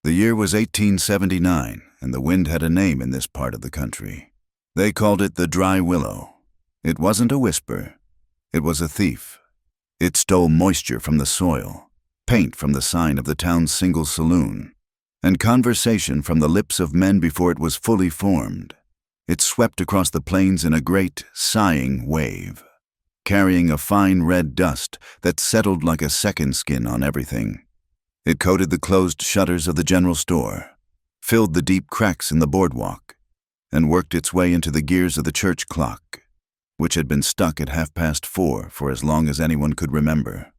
The year was 1879, and the wind had a name in this part of the country. They called it the dry willow. It wasn't a whisper. It was a thief. It stole moisture from the soil, paint from the sign of the town's single saloon, and conversation from the lips of men before it was fully formed. It swept across the plains in a great, sighing wave, carrying a fine red dust that settled like a second skin on everything. It coated the closed shutters of the general store, filled the deep cracks in the boardwalk, and worked its way into the gears of the church clock, which had been stuck at 4:30 for as long as anyone could remember.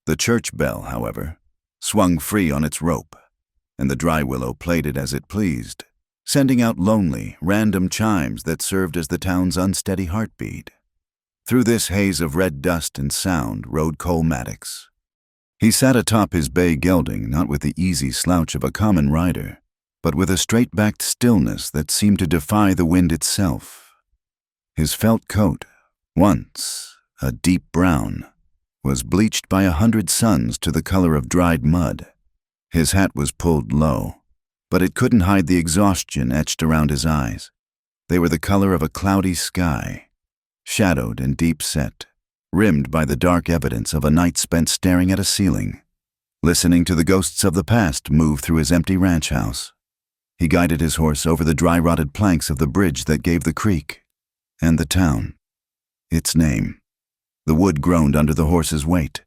The church bell, however, swung free on its rope, and the dry willow played it as it pleased, sending out lonely, random chimes that served as the town's unsteady heartbeat. Through this haze of red dust and sound rode Cole Maddox. He sat atop his bay gelding, not with the easy slouch of a common rider, but with a straight-backed stillness that seemed to defy the wind itself. His felt coat, once a deep brown, was bleached by 100 suns to the color of dried mud. His hat was pulled low, but it couldn't hide the exhaustion etched around his eyes. They were the color of a cloudy sky, shadowed and deep-set, rimmed by the dark evidence of a night spent staring at a ceiling, listening to the ghosts of the past move through his empty ranch house. He guided his horse over the dry-rotted planks of the bridge that gave the creek, and the town, its name. The wood groaned under the horse's weight,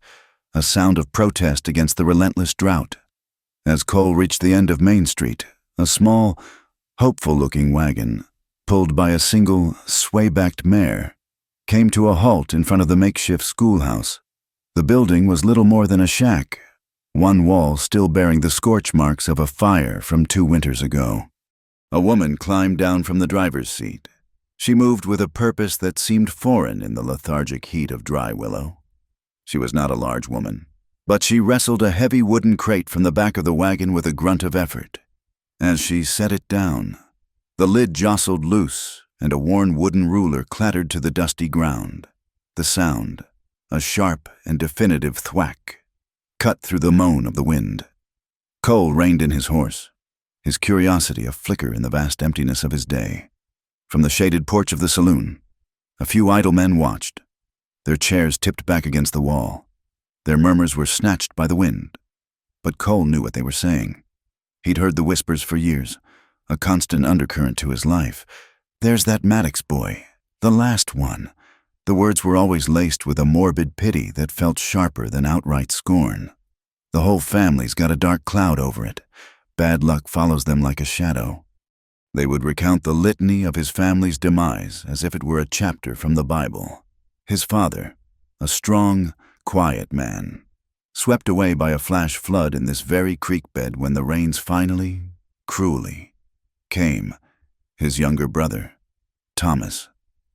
a sound of protest against the relentless drought. As Cole reached the end of Main Street, a small, hopeful-looking wagon, pulled by a single, sway-backed mare, came to a halt in front of the makeshift schoolhouse. The building was little more than a shack, one wall still bearing the scorch marks of a fire from 2 winters ago. A woman climbed down from the driver's seat. She moved with a purpose that seemed foreign in the lethargic heat of dry willow. She was not a large woman, but she wrestled a heavy wooden crate from the back of the wagon with a grunt of effort. As she set it down, the lid jostled loose, and a worn wooden ruler clattered to the dusty ground. The sound, a sharp and definitive thwack, cut through the moan of the wind. Cole reined in his horse, his curiosity a flicker in the vast emptiness of his day. From the shaded porch of the saloon, a few idle men watched, their chairs tipped back against the wall. Their murmurs were snatched by the wind, but Cole knew what they were saying. He'd heard the whispers for years, a constant undercurrent to his life. "There's that Maddox boy, the last one." The words were always laced with a morbid pity that felt sharper than outright scorn. "The whole family's got a dark cloud over it. Bad luck follows them like a shadow." They would recount the litany of his family's demise as if it were a chapter from the Bible. His father, a strong, quiet man, swept away by a flash flood in this very creek bed when the rains finally, cruelly, came. His younger brother, Thomas,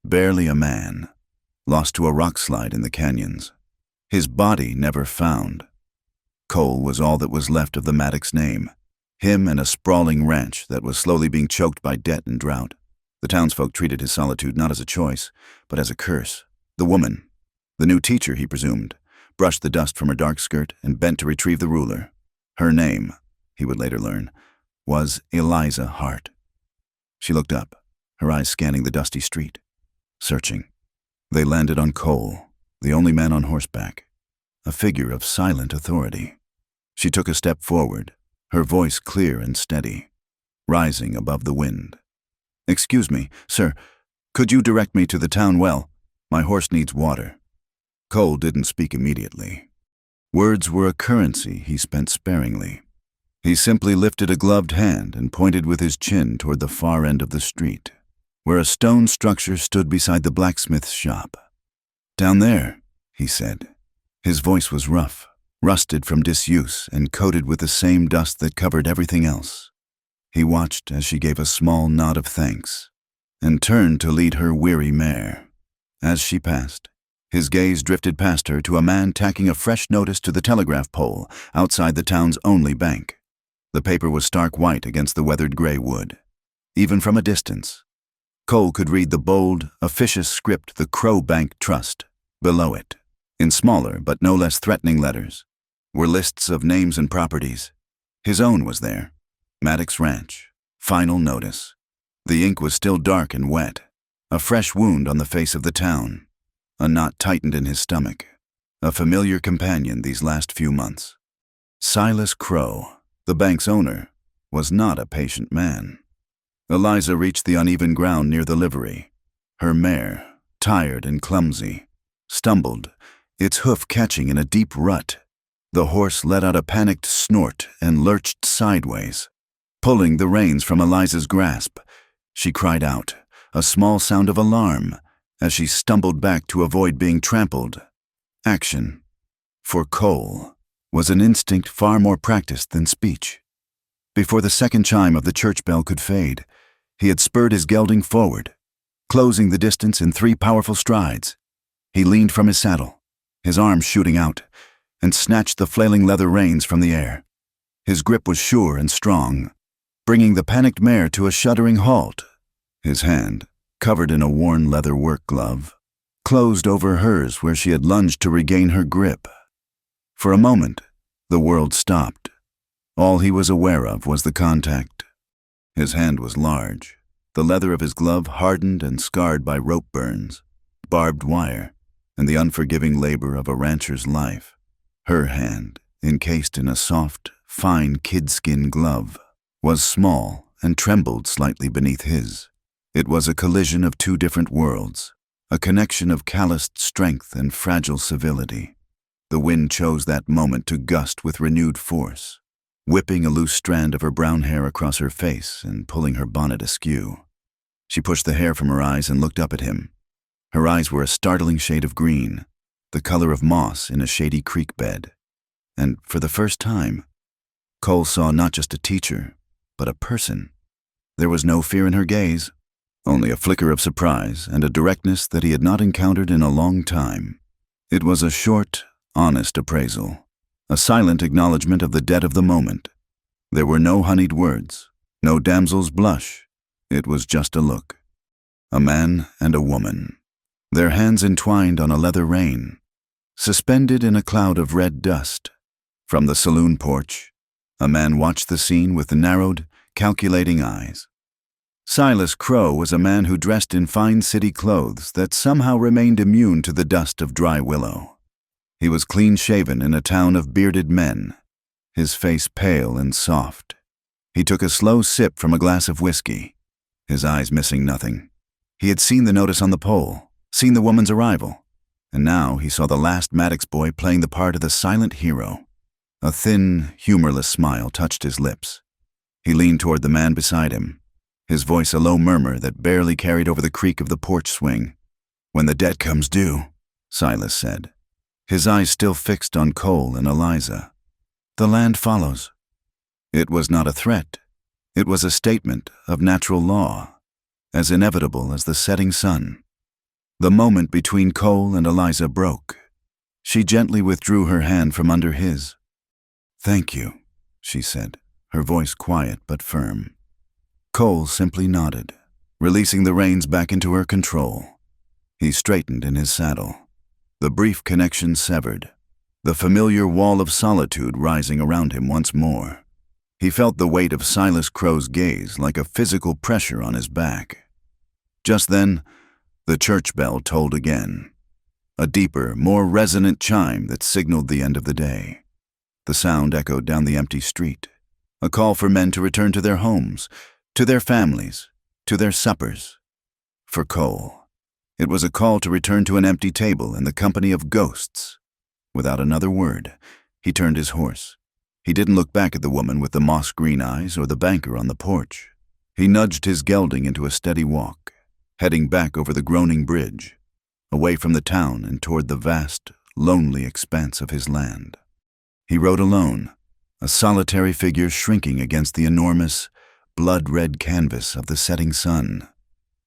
barely a man, lost to a rock slide in the canyons. His body never found. Cole was all that was left of the Maddox name. Him and a sprawling ranch that was slowly being choked by debt and drought. The townsfolk treated his solitude not as a choice, but as a curse. The woman, the new teacher he presumed, brushed the dust from her dark skirt and bent to retrieve the ruler. Her name, he would later learn, was Eliza Hart. She looked up, her eyes scanning the dusty street, searching. They landed on Cole, the only man on horseback, a figure of silent authority. She took a step forward, her voice clear and steady, rising above the wind. "Excuse me, sir, could you direct me to the town well? My horse needs water." Cole didn't speak immediately. Words were a currency he spent sparingly. He simply lifted a gloved hand and pointed with his chin toward the far end of the street, where a stone structure stood beside the blacksmith's shop. "Down there," he said. His voice was rough, rusted from disuse and coated with the same dust that covered everything else. He watched as she gave a small nod of thanks and turned to lead her weary mare. As she passed, his gaze drifted past her to a man tacking a fresh notice to the telegraph pole outside the town's only bank. The paper was stark white against the weathered gray wood. Even from a distance, Cole could read the bold, officious script, "The Crow Bank Trust," below it. In smaller but no less threatening letters were lists of names and properties. His own was there, Maddox Ranch. Final notice. The ink was still dark and wet. A fresh wound on the face of the town. A knot tightened in his stomach. A familiar companion these last few months. Silas Crow, the bank's owner, was not a patient man. Eliza reached the uneven ground near the livery. Her mare, tired and clumsy, stumbled, its hoof catching in a deep rut. The horse let out a panicked snort and lurched sideways. Pulling the reins from Eliza's grasp, she cried out, a small sound of alarm, as she stumbled back to avoid being trampled. Action, for Cole, was an instinct far more practiced than speech. Before the second chime of the church bell could fade, he had spurred his gelding forward, closing the distance in 3 powerful strides. He leaned from his saddle, his arms shooting out, and snatched the flailing leather reins from the air. His grip was sure and strong, bringing the panicked mare to a shuddering halt. His hand, covered in a worn leather work glove, closed over hers where she had lunged to regain her grip. For a moment, the world stopped. All he was aware of was the contact. His hand was large, the leather of his glove hardened and scarred by rope burns, barbed wire, and the unforgiving labor of a rancher's life. Her hand, encased in a soft, fine kid-skin glove, was small and trembled slightly beneath his. It was a collision of 2 different worlds, a connection of calloused strength and fragile civility. The wind chose that moment to gust with renewed force, whipping a loose strand of her brown hair across her face and pulling her bonnet askew. She pushed the hair from her eyes and looked up at him. Her eyes were a startling shade of green, the color of moss in a shady creek bed. And for the first time, Cole saw not just a teacher, but a person. There was no fear in her gaze, only a flicker of surprise and a directness that he had not encountered in a long time. It was a short, honest appraisal, a silent acknowledgement of the debt of the moment. There were no honeyed words, no damsel's blush. It was just a look. A man and a woman, their hands entwined on a leather rein, suspended in a cloud of red dust. From the saloon porch, a man watched the scene with narrowed, calculating eyes. Silas Crow was a man who dressed in fine city clothes that somehow remained immune to the dust of Dry Willow. He was clean-shaven in a town of bearded men, his face pale and soft. He took a slow sip from a glass of whiskey, his eyes missing nothing. He had seen the notice on the pole, seen the woman's arrival, and now he saw the last Maddox boy playing the part of the silent hero. A thin, humorless smile touched his lips. He leaned toward the man beside him, his voice a low murmur that barely carried over the creak of the porch swing. "When the debt comes due," Silas said, his eyes still fixed on Cole and Eliza, "the land follows." It was not a threat. It was a statement of natural law, as inevitable as the setting sun. The moment between Cole and Eliza broke. She gently withdrew her hand from under his. "Thank you," she said, her voice quiet but firm. Cole simply nodded, releasing the reins back into her control. He straightened in his saddle, the brief connection severed, the familiar wall of solitude rising around him once more. He felt the weight of Silas Crow's gaze like a physical pressure on his back. Just then, the church bell tolled again, a deeper, more resonant chime that signaled the end of the day. The sound echoed down the empty street, a call for men to return to their homes, to their families, to their suppers. For Cole, it was a call to return to an empty table in the company of ghosts. Without another word, he turned his horse. He didn't look back at the woman with the moss-green eyes or the banker on the porch. He nudged his gelding into a steady walk, heading back over the groaning bridge, away from the town and toward the vast, lonely expanse of his land. He rode alone, a solitary figure shrinking against the enormous, blood-red canvas of the setting sun.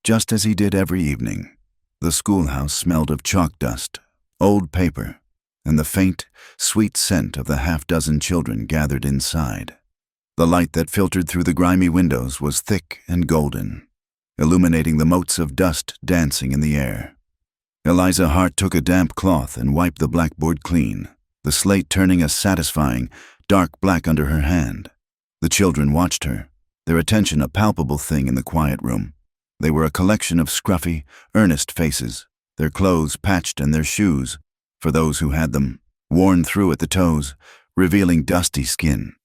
Just as he did every evening, the schoolhouse smelled of chalk dust, old paper, and the faint, sweet scent of the half-dozen children gathered inside. The light that filtered through the grimy windows was thick and golden, illuminating the motes of dust dancing in the air. Eliza Hart took a damp cloth and wiped the blackboard clean, the slate turning a satisfying, dark black under her hand. The children watched her, their attention a palpable thing in the quiet room. They were a collection of scruffy, earnest faces, their clothes patched and their shoes, for those who had them, worn through at the toes, revealing dusty skin.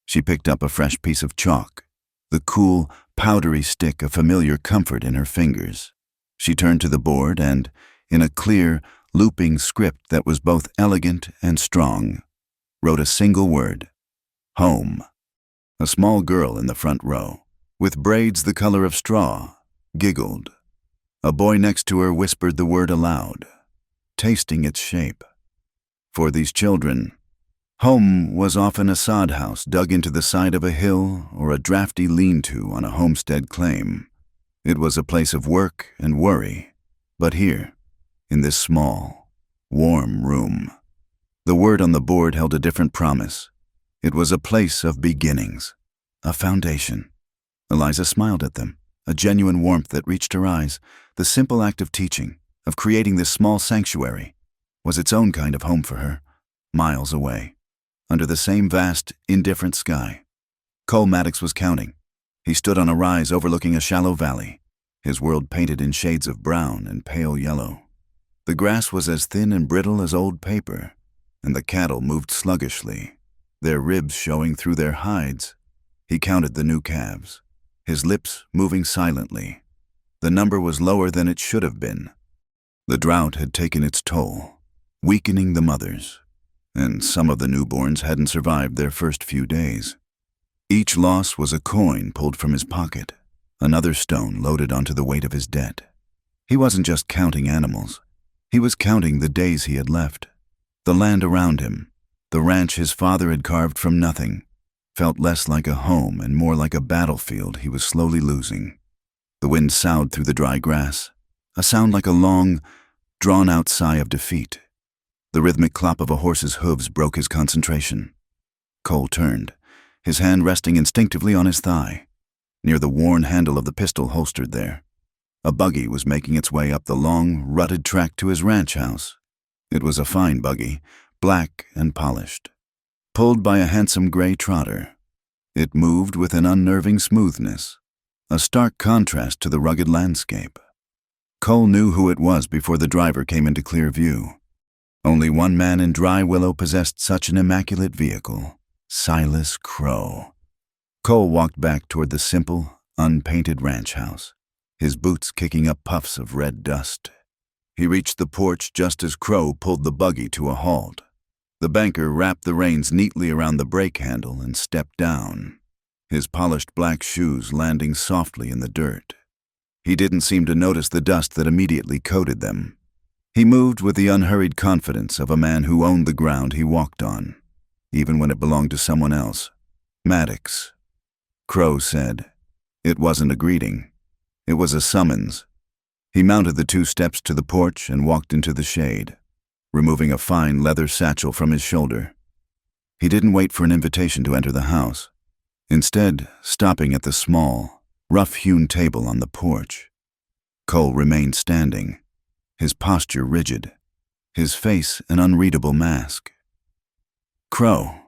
She picked up a fresh piece of chalk, the cool, powdery stick of familiar comfort in her fingers. She turned to the board and, in a clear, looping script that was both elegant and strong, wrote a single word: home. A small girl in the front row, with braids the color of straw, giggled. A boy next to her whispered the word aloud, tasting its shape. For these children, home was often a sod house dug into the side of a hill or a drafty lean-to on a homestead claim. It was a place of work and worry, but here, in this small, warm room, the word on the board held a different promise. It was a place of beginnings, a foundation. Eliza smiled at them, a genuine warmth that reached her eyes. The simple act of teaching, of creating this small sanctuary, was its own kind of home for her, miles away, under the same vast, indifferent sky. Cole Maddox was counting. He stood on a rise overlooking a shallow valley, his world painted in shades of brown and pale yellow. The grass was as thin and brittle as old paper, and the cattle moved sluggishly, their ribs showing through their hides. He counted the new calves, his lips moving silently. The number was lower than it should have been. The drought had taken its toll, weakening the mothers, and some of the newborns hadn't survived their first few days. Each loss was a coin pulled from his pocket, another stone loaded onto the weight of his debt. He wasn't just counting animals. He was counting the days he had left. The land around him, the ranch his father had carved from nothing, felt less like a home and more like a battlefield he was slowly losing. The wind soughed through the dry grass, a sound like a long, drawn-out sigh of defeat. The rhythmic clop of a horse's hooves broke his concentration. Cole turned, his hand resting instinctively on his thigh, near the worn handle of the pistol holstered there. A buggy was making its way up the long, rutted track to his ranch house. It was a fine buggy, black and polished, pulled by a handsome gray trotter. It moved with an unnerving smoothness, a stark contrast to the rugged landscape. Cole knew who it was before the driver came into clear view. Only one man in Dry Willow possessed such an immaculate vehicle: Silas Crow. Cole walked back toward the simple, unpainted ranch house, his boots kicking up puffs of red dust. He reached the porch just as Crow pulled the buggy to a halt. The banker wrapped the reins neatly around the brake handle and stepped down, his polished black shoes landing softly in the dirt. He didn't seem to notice the dust that immediately coated them. He moved with the unhurried confidence of a man who owned the ground he walked on, even when it belonged to someone else. Maddox. Crow said. It wasn't a greeting. It was a summons. He mounted the 2 steps to the porch and walked into the shade, removing a fine leather satchel from his shoulder. He didn't wait for an invitation to enter the house, instead stopping at the small, rough-hewn table on the porch. Cole remained standing, his posture rigid, his face an unreadable mask. Crow.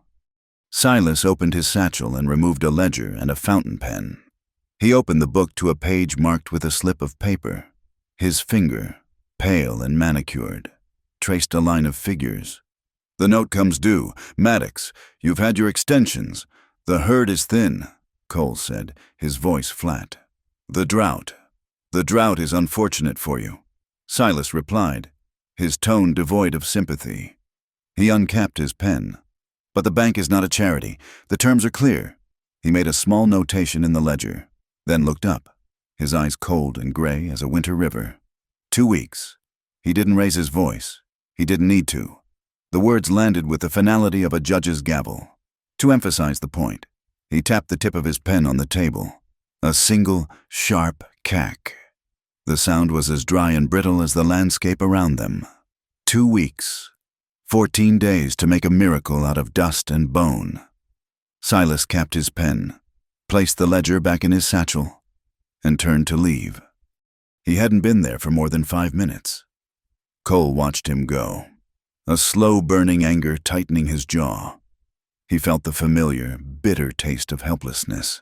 Silas opened his satchel and removed a ledger and a fountain pen. He opened the book to a page marked with a slip of paper. His finger, pale and manicured, traced a line of figures. The note comes due. Maddox, you've had your extensions. The herd is thin, Cole said, his voice flat. The drought is unfortunate for you, Silas replied, his tone devoid of sympathy. He uncapped his pen. But the bank is not a charity. The terms are clear. He made a small notation in the ledger, then looked up, his eyes cold and gray as a winter river. 2 weeks. He didn't raise his voice. He didn't need to. The words landed with the finality of a judge's gavel. To emphasize the point, he tapped the tip of his pen on the table. A single, sharp cack. The sound was as dry and brittle as the landscape around them. 2 weeks. 14 days to make a miracle out of dust and bone. Silas capped his pen, placed the ledger back in his satchel, and turned to leave. He hadn't been there for more than 5 minutes. Cole watched him go, a slow-burning anger tightening his jaw. He felt the familiar, bitter taste of helplessness.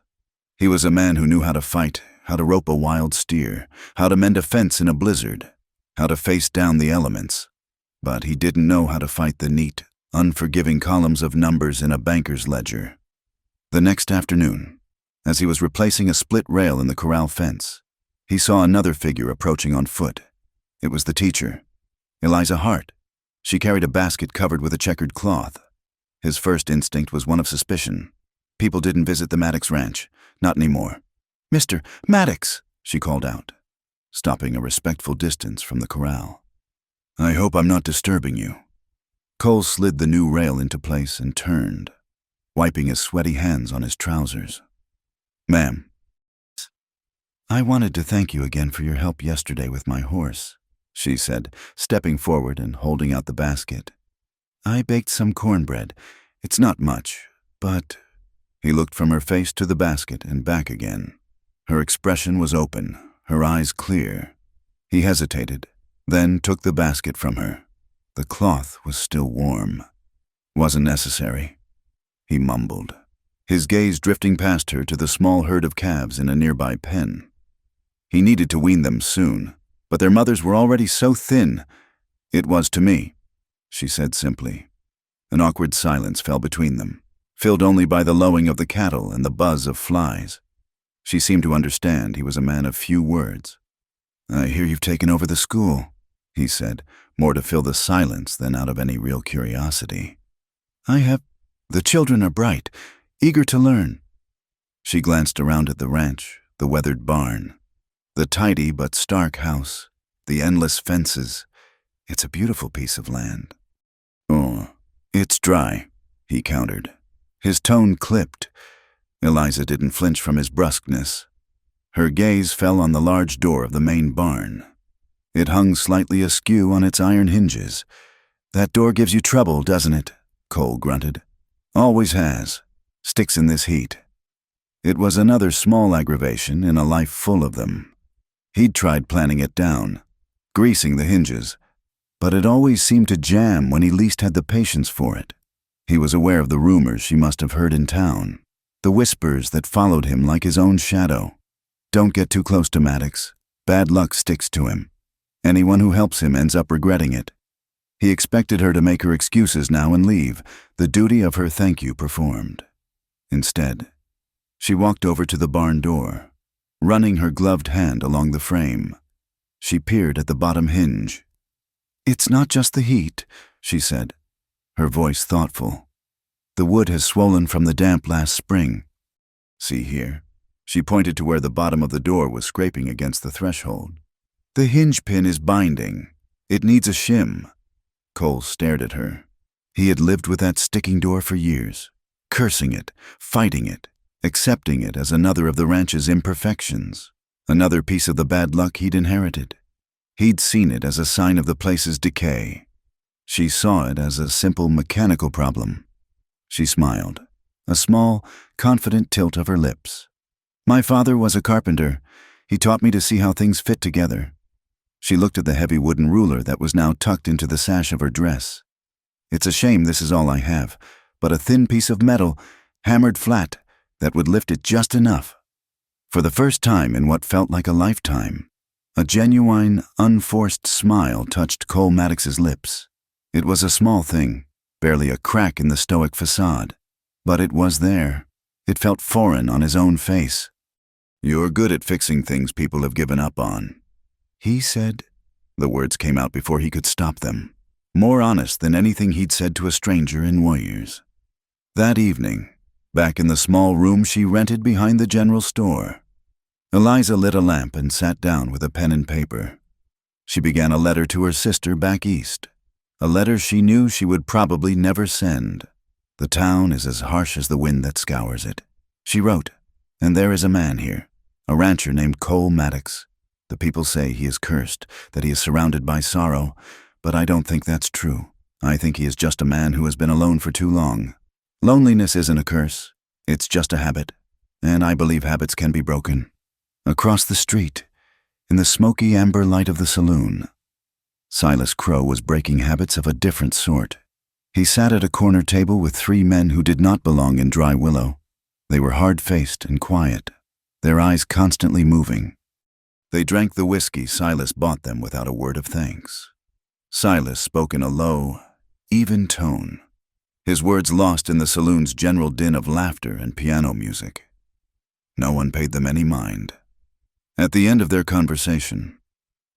He was a man who knew how to fight, how to rope a wild steer, how to mend a fence in a blizzard, how to face down the elements. But he didn't know how to fight the neat, unforgiving columns of numbers in a banker's ledger. The next afternoon, as he was replacing a split rail in the corral fence, he saw another figure approaching on foot. It was the teacher, Eliza Hart. She carried a basket covered with a checkered cloth. His first instinct was one of suspicion. People didn't visit the Maddox ranch, not anymore. "Mr. Maddox," she called out, stopping a respectful distance from the corral. "I hope I'm not disturbing you." Cole slid the new rail into place and turned, wiping his sweaty hands on his trousers. "Ma'am." "I wanted to thank you again for your help yesterday with my horse," she said, stepping forward and holding out the basket. "I baked some cornbread. It's not much, but—" He looked from her face to the basket and back again. Her expression was open, her eyes clear. He hesitated, then took the basket from her. The cloth was still warm. "Wasn't necessary," he mumbled, his gaze drifting past her to the small herd of calves in a nearby pen. He needed to wean them soon, but their mothers were already so thin. "It was to me," she said simply. An awkward silence fell between them, filled only by the lowing of the cattle and the buzz of flies. She seemed to understand he was a man of few words. "I hear you've taken over the school," he said, more to fill the silence than out of any real curiosity. "I have. The children are bright, eager to learn." She glanced around at the ranch, the weathered barn, the tidy but stark house, the endless fences. It's a beautiful piece of land. "Oh, it's dry," he countered. His tone clipped. Eliza didn't flinch from his brusqueness. Her gaze fell on the large door of the main barn. It hung slightly askew on its iron hinges. "That door gives you trouble, doesn't it?" Cole grunted. "Always has. Sticks in this heat." It was another small aggravation in a life full of them. He'd tried planning it down, greasing the hinges, but it always seemed to jam when he least had the patience for it. He was aware of the rumors she must have heard in town, the whispers that followed him like his own shadow. "Don't get too close to Maddox. Bad luck sticks to him. Anyone who helps him ends up regretting it." He expected her to make her excuses now and leave, the duty of her thank you performed. Instead, she walked over to the barn door, running her gloved hand along the frame. She peered at the bottom hinge. "It's not just the heat," she said, her voice thoughtful. "The wood has swollen from the damp last spring. See here?" She pointed to where the bottom of the door was scraping against the threshold. "The hinge pin is binding. It needs a shim." Cole stared at her. He had lived with that sticking door for years, cursing it, fighting it, accepting it as another of the ranch's imperfections, another piece of the bad luck he'd inherited. He'd seen it as a sign of the place's decay. She saw it as a simple mechanical problem. She smiled, a small, confident tilt of her lips. "My father was a carpenter. He taught me to see how things fit together." She looked at the heavy wooden ruler that was now tucked into the sash of her dress. "It's a shame this is all I have, but a thin piece of metal, hammered flat, that would lift it just enough." For the first time in what felt like a lifetime, a genuine, unforced smile touched Cole Maddox's lips. It was a small thing, barely a crack in the stoic facade, but it was there. It felt foreign on his own face. "You're good at fixing things people have given up on," he said. The words came out before he could stop them, more honest than anything he'd said to a stranger in years. That evening, back in the small room she rented behind the general store, Eliza lit a lamp and sat down with a pen and paper. She began a letter to her sister back east, a letter she knew she would probably never send. "The town is as harsh as the wind that scours it," she wrote, "and there is a man here, a rancher named Cole Maddox. The people say he is cursed, that he is surrounded by sorrow, but I don't think that's true. I think he is just a man who has been alone for too long. Loneliness isn't a curse, it's just a habit, and I believe habits can be broken." Across the street, in the smoky amber light of the saloon, Silas Crow was breaking habits of a different sort. He sat at a corner table with 3 men who did not belong in Dry Willow. They were hard-faced and quiet, their eyes constantly moving. They drank the whiskey Silas bought them without a word of thanks. Silas spoke in a low, even tone, his words lost in the saloon's general din of laughter and piano music. No one paid them any mind. At the end of their conversation,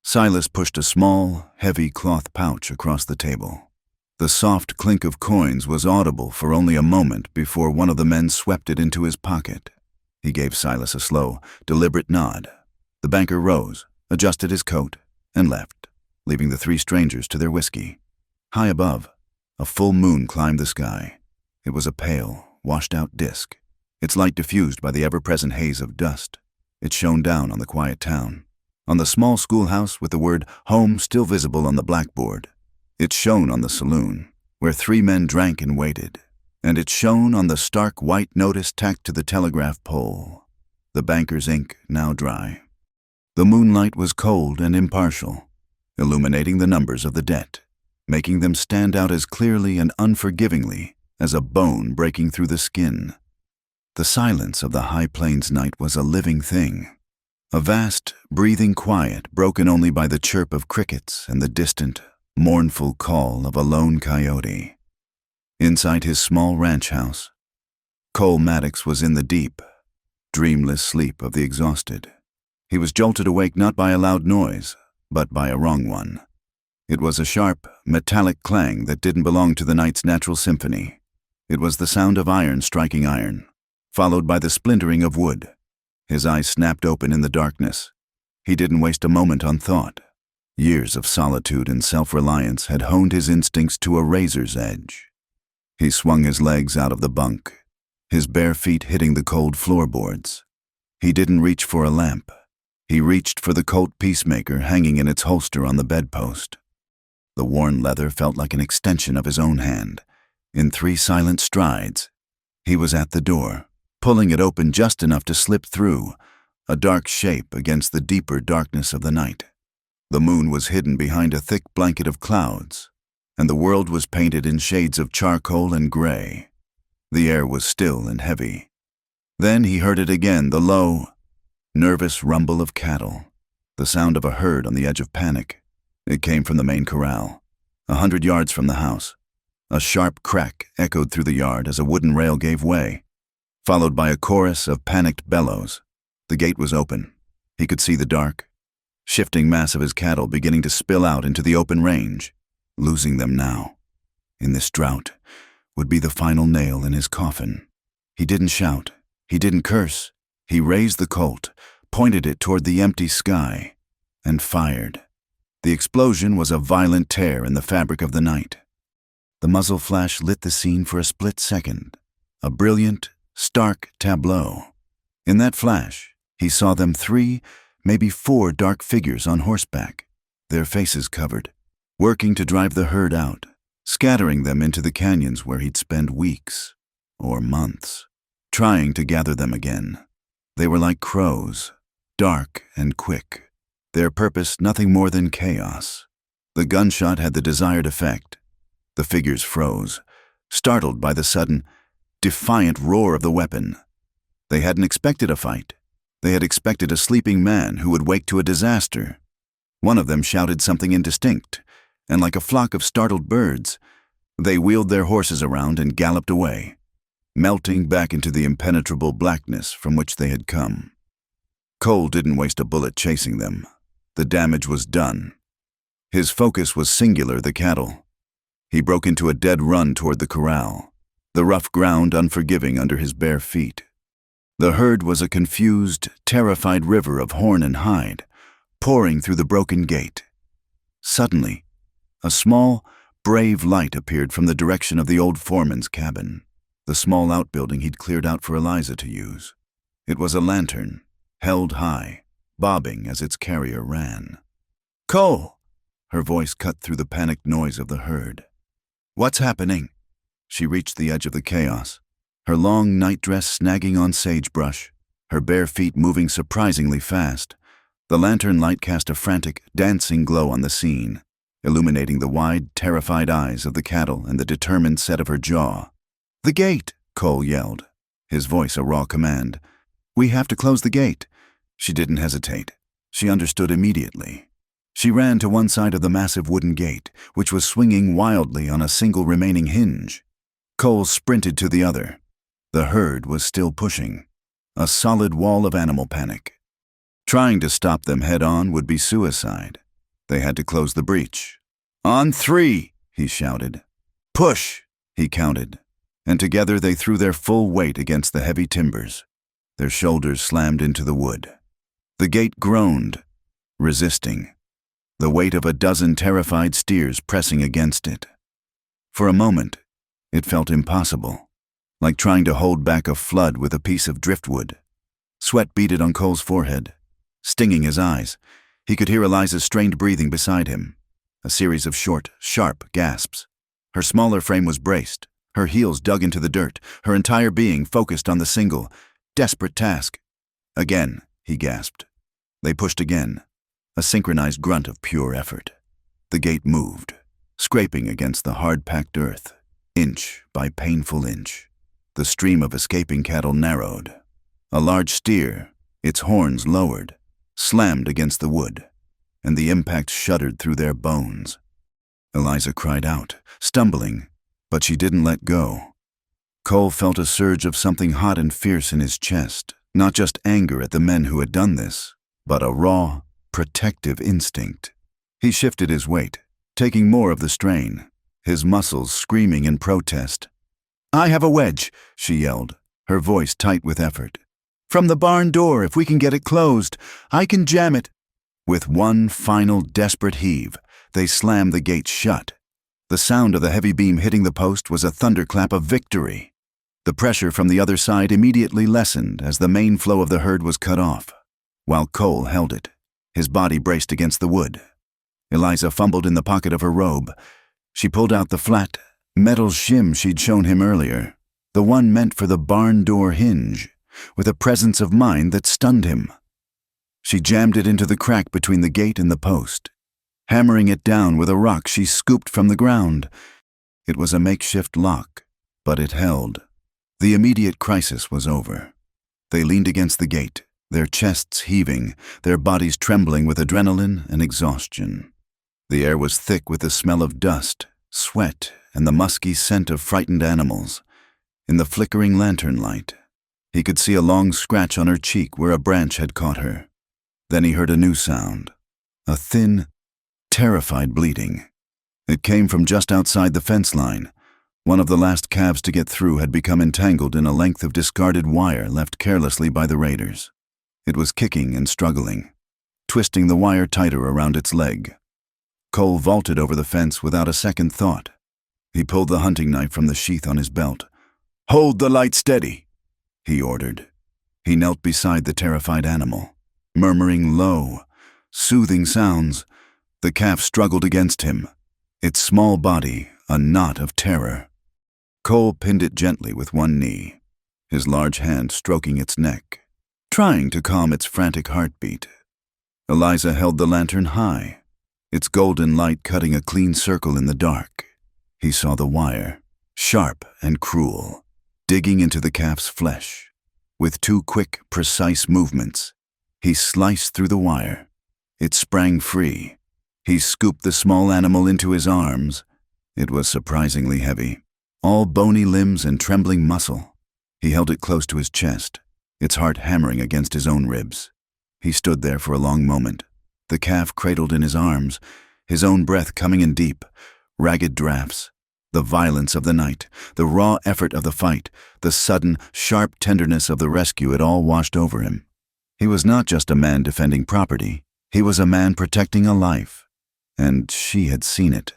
Silas pushed a small, heavy cloth pouch across the table. The soft clink of coins was audible for only a moment before one of the men swept it into his pocket. He gave Silas a slow, deliberate nod. The banker rose, adjusted his coat, and left, leaving the 3 strangers to their whiskey. High above, a full moon climbed the sky. It was a pale, washed-out disk, its light diffused by the ever-present haze of dust. It shone down on the quiet town, on the small schoolhouse with the word "Home" still visible on the blackboard. It shone on the saloon, where 3 men drank and waited, and it shone on the stark white notice tacked to the telegraph pole, the banker's ink now dry. The moonlight was cold and impartial, illuminating the numbers of the debt, making them stand out as clearly and unforgivingly as a bone breaking through the skin. The silence of the High Plains night was a living thing, a vast, breathing quiet broken only by the chirp of crickets and the distant, mournful call of a lone coyote. Inside his small ranch house, Cole Maddox was in the deep, dreamless sleep of the exhausted. He was jolted awake not by a loud noise, but by a wrong one. It was a sharp, metallic clang that didn't belong to the night's natural symphony. It was the sound of iron striking iron, followed by the splintering of wood. His eyes snapped open in the darkness. He didn't waste a moment on thought. Years of solitude and self-reliance had honed his instincts to a razor's edge. He swung his legs out of the bunk, his bare feet hitting the cold floorboards. He didn't reach for a lamp. He reached for the Colt Peacemaker hanging in its holster on the bedpost. The worn leather felt like an extension of his own hand. In 3 silent strides, he was at the door, pulling it open just enough to slip through, a dark shape against the deeper darkness of the night. The moon was hidden behind a thick blanket of clouds, and the world was painted in shades of charcoal and gray. The air was still and heavy. Then he heard it again, the low, nervous rumble of cattle, the sound of a herd on the edge of panic. It came from the main corral, 100 yards from the house. A sharp crack echoed through the yard as a wooden rail gave way, followed by a chorus of panicked bellows. The gate was open. He could see the dark, shifting mass of his cattle beginning to spill out into the open range. Losing them now, in this drought, would be the final nail in his coffin. He didn't shout. He didn't curse. He raised the Colt, pointed it toward the empty sky, and fired. The explosion was a violent tear in the fabric of the night. The muzzle flash lit the scene for a split second, a brilliant, stark tableau. In that flash, he saw them 3, maybe 4 dark figures on horseback, their faces covered, working to drive the herd out, scattering them into the canyons where he'd spend weeks or months, trying to gather them again. They were like crows, dark and quick, their purpose nothing more than chaos. The gunshot had the desired effect. The figures froze, startled by the sudden, defiant roar of the weapon. They hadn't expected a fight. They had expected a sleeping man who would wake to a disaster. One of them shouted something indistinct, and like a flock of startled birds, they wheeled their horses around and galloped away, melting back into the impenetrable blackness from which they had come. Cole didn't waste a bullet chasing them. The damage was done. His focus was singular, the cattle. He broke into a dead run toward the corral, the rough ground unforgiving under his bare feet. The herd was a confused, terrified river of horn and hide, pouring through the broken gate. Suddenly, a small, brave light appeared from the direction of the old foreman's cabin, the small outbuilding he'd cleared out for Eliza to use. It was a lantern, held high, bobbing as its carrier ran. "Cole!" Her voice cut through the panicked noise of the herd. "What's happening?" She reached the edge of the chaos, her long nightdress snagging on sagebrush, her bare feet moving surprisingly fast. The lantern light cast a frantic, dancing glow on the scene. illuminating the wide, terrified eyes of the cattle and the determined set of her jaw. "The gate!" Cole yelled, his voice a raw command. "We have to close the gate." She didn't hesitate. She understood immediately. She ran to one side of the massive wooden gate, which was swinging wildly on a single remaining hinge. Cole sprinted to the other. The herd was still pushing, a solid wall of animal panic. Trying to stop them head-on would be suicide. They had to close the breach. "On 3, he shouted. "Push," he counted, and together they threw their full weight against the heavy timbers. Their shoulders slammed into the wood. The gate groaned, resisting, the weight of a dozen terrified steers pressing against it. For a moment, it felt impossible, like trying to hold back a flood with a piece of driftwood. Sweat beaded on Cole's forehead, stinging his eyes. He could hear Eliza's strained breathing beside him, a series of short, sharp gasps. Her smaller frame was braced, her heels dug into the dirt, her entire being focused on the single, desperate task. "Again," he gasped. They pushed again, a synchronized grunt of pure effort. The gate moved, scraping against the hard-packed earth, inch by painful inch. The stream of escaping cattle narrowed. A large steer, its horns lowered, slammed against the wood, and the impact shuddered through their bones. Eliza cried out, stumbling, but she didn't let go. Cole felt a surge of something hot and fierce in his chest, not just anger at the men who had done this, but a raw, protective instinct. He shifted his weight, taking more of the strain, his muscles screaming in protest. "I have a wedge," she yelled, her voice tight with effort. "From the barn door, if we can get it closed, I can jam it." With one final desperate heave, they slammed the gate shut. The sound of the heavy beam hitting the post was a thunderclap of victory. The pressure from the other side immediately lessened as the main flow of the herd was cut off, while Cole held it, his body braced against the wood. Eliza fumbled in the pocket of her robe. She pulled out the flat, metal shim she'd shown him earlier, the one meant for the barn door hinge, with a presence of mind that stunned him. She jammed it into the crack between the gate and the post, hammering it down with a rock she scooped from the ground. It was a makeshift lock, but it held. The immediate crisis was over. They leaned against the gate, their chests heaving, their bodies trembling with adrenaline and exhaustion. The air was thick with the smell of dust, sweat, and the musky scent of frightened animals. In the flickering lantern light, he could see a long scratch on her cheek where a branch had caught her. Then he heard a new sound, a thin, terrified bleating. It came from just outside the fence line. One of the last calves to get through had become entangled in a length of discarded wire left carelessly by the raiders. It was kicking and struggling, twisting the wire tighter around its leg. Cole vaulted over the fence without a second thought. He pulled the hunting knife from the sheath on his belt. "Hold the light steady," he ordered. He knelt beside the terrified animal, murmuring low, soothing sounds. The calf struggled against him, its small body a knot of terror. Cole pinned it gently with one knee, his large hand stroking its neck, trying to calm its frantic heartbeat. Eliza held the lantern high, its golden light cutting a clean circle in the dark. He saw the wire, sharp and cruel, digging into the calf's flesh. With 2 quick, precise movements, he sliced through the wire. It sprang free. He scooped the small animal into his arms. It was surprisingly heavy, all bony limbs and trembling muscle. He held it close to his chest, its heart hammering against his own ribs. He stood there for a long moment, the calf cradled in his arms, his own breath coming in deep, ragged drafts. The violence of the night, the raw effort of the fight, the sudden, sharp tenderness of the rescue had all washed over him. He was not just a man defending property. He was a man protecting a life. And she had seen it.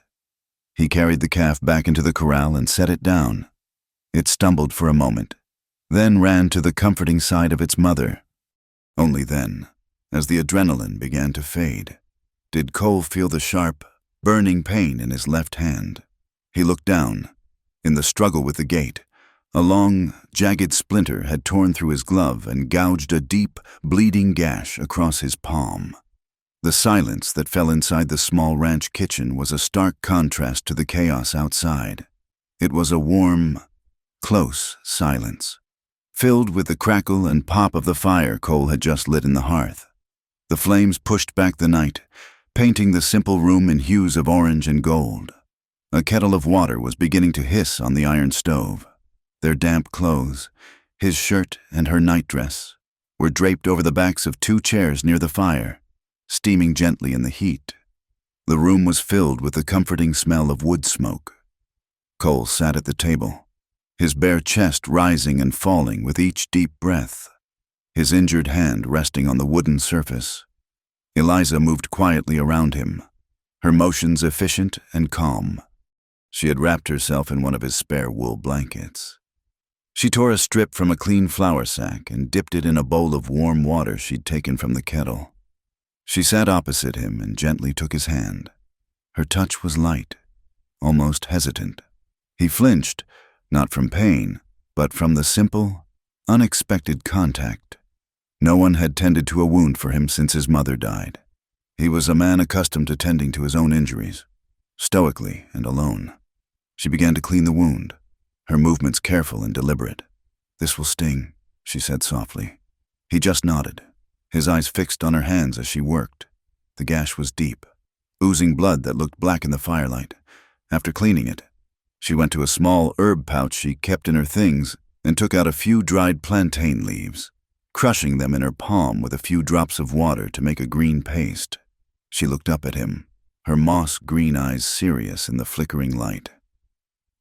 He carried the calf back into the corral and set it down. It stumbled for a moment, then ran to the comforting side of its mother. Only then, as the adrenaline began to fade, did Cole feel the sharp, burning pain in his left hand. He looked down. In the struggle with the gate, a long, jagged splinter had torn through his glove and gouged a deep, bleeding gash across his palm. The silence that fell inside the small ranch kitchen was a stark contrast to the chaos outside. It was a warm, close silence, filled with the crackle and pop of the fire Cole had just lit in the hearth. The flames pushed back the night, painting the simple room in hues of orange and gold. A kettle of water was beginning to hiss on the iron stove. Their damp clothes, his shirt and her nightdress, were draped over the backs of 2 chairs near the fire, steaming gently in the heat. The room was filled with the comforting smell of wood smoke. Cole sat at the table, his bare chest rising and falling with each deep breath, his injured hand resting on the wooden surface. Eliza moved quietly around him, her motions efficient and calm. She had wrapped herself in one of his spare wool blankets. She tore a strip from a clean flour sack and dipped it in a bowl of warm water she'd taken from the kettle. She sat opposite him and gently took his hand. Her touch was light, almost hesitant. He flinched, not from pain, but from the simple, unexpected contact. No one had tended to a wound for him since his mother died. He was a man accustomed to tending to his own injuries, stoically and alone. She began to clean the wound, her movements careful and deliberate. "This will sting," she said softly. He just nodded, his eyes fixed on her hands as she worked. The gash was deep, oozing blood that looked black in the firelight. After cleaning it, she went to a small herb pouch she kept in her things and took out a few dried plantain leaves, crushing them in her palm with a few drops of water to make a green paste. She looked up at him, her moss-green eyes serious in the flickering light.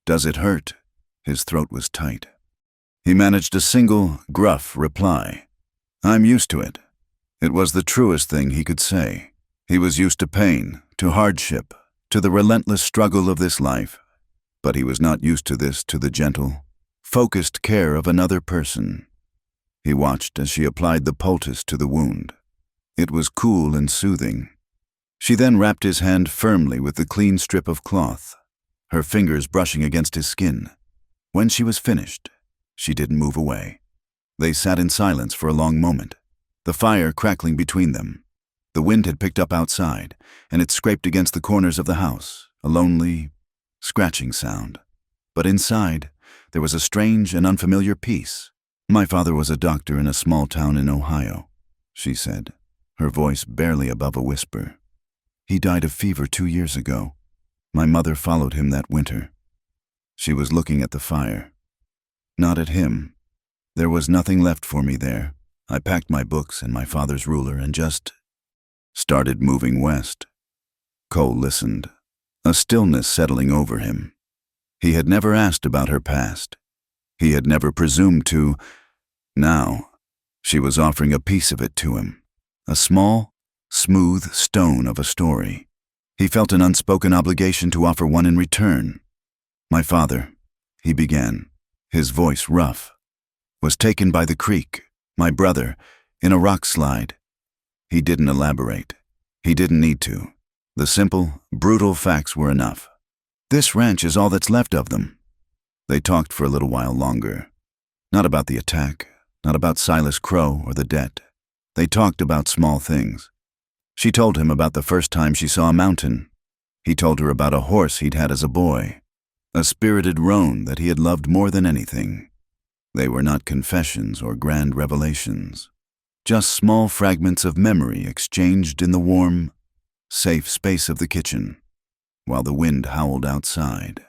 "Does it hurt?" His throat was tight. He managed a single, gruff reply. "I'm used to it." It was the truest thing he could say. He was used to pain, to hardship, to the relentless struggle of this life. But he was not used to this, to the gentle, focused care of another person. He watched as she applied the poultice to the wound. It was cool and soothing. She then wrapped his hand firmly with the clean strip of cloth, her fingers brushing against his skin. When she was finished, she didn't move away. They sat in silence for a long moment, the fire crackling between them. The wind had picked up outside, and it scraped against the corners of the house, a lonely, scratching sound. But inside, there was a strange and unfamiliar peace. "My father was a doctor in a small town in Ohio," she said, her voice barely above a whisper. "He died of fever 2 years ago. My mother followed him that winter." She was looking at the fire. Not at him. "There was nothing left for me there. I packed my books and my father's ruler and just started moving west." Cole listened, a stillness settling over him. He had never asked about her past. He had never presumed to. Now, she was offering a piece of it to him, a small, smooth stone of a story. He felt an unspoken obligation to offer one in return. "My father," he began, his voice rough, "was taken by the creek, my brother, in a rock slide." He didn't elaborate. He didn't need to. The simple, brutal facts were enough. "This ranch is all that's left of them." They talked for a little while longer. Not about the attack, not about Silas Crow or the debt. They talked about small things. She told him about the first time she saw a mountain. He told her about a horse he'd had as a boy, a spirited roan that he had loved more than anything. They were not confessions or grand revelations, just small fragments of memory exchanged in the warm, safe space of the kitchen, while the wind howled outside.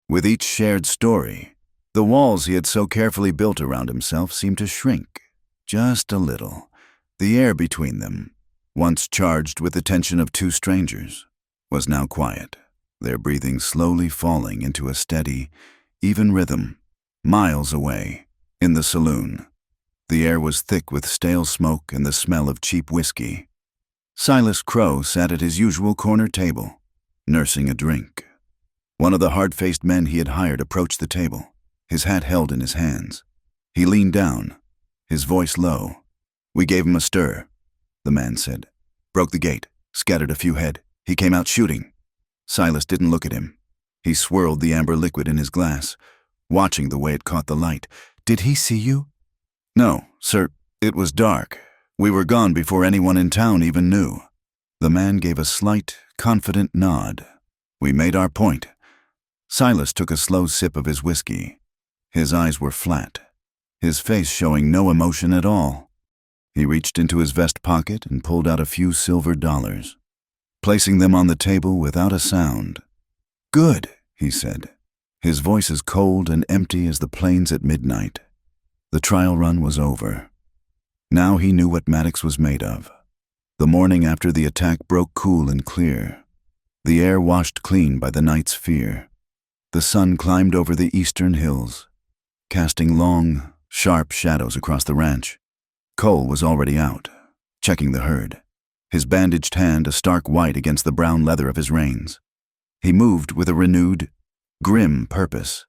With each shared story, the walls he had so carefully built around himself seemed to shrink, just a little. The air between them, once charged with the tension of 2 strangers, was now quiet, their breathing slowly falling into a steady, even rhythm. Miles away, in the saloon, the air was thick with stale smoke and the smell of cheap whiskey. Silas Crow sat at his usual corner table, nursing a drink. One of the hard-faced men he had hired approached the table, his hat held in his hands. He leaned down, his voice low. "We gave him a stir," the man said. "Broke the gate, scattered a few head. He came out shooting." Silas didn't look at him. He swirled the amber liquid in his glass, watching the way it caught the light. "Did he see you?" "No, sir. It was dark. We were gone before anyone in town even knew." The man gave a slight, confident nod. We made our point. Silas took a slow sip of his whiskey. His eyes were flat, his face showing no emotion at all. He reached into his vest pocket and pulled out a few silver dollars, placing them on the table without a sound. "Good," he said, his voice as cold and empty as the plains at midnight. The trial run was over. Now he knew what Maddox was made of. The morning after the attack broke cool and clear, the air washed clean by the night's fear. The sun climbed over the eastern hills, casting long, sharp shadows across the ranch. Cole was already out, checking the herd, his bandaged hand a stark white against the brown leather of his reins. He moved with a renewed, grim purpose,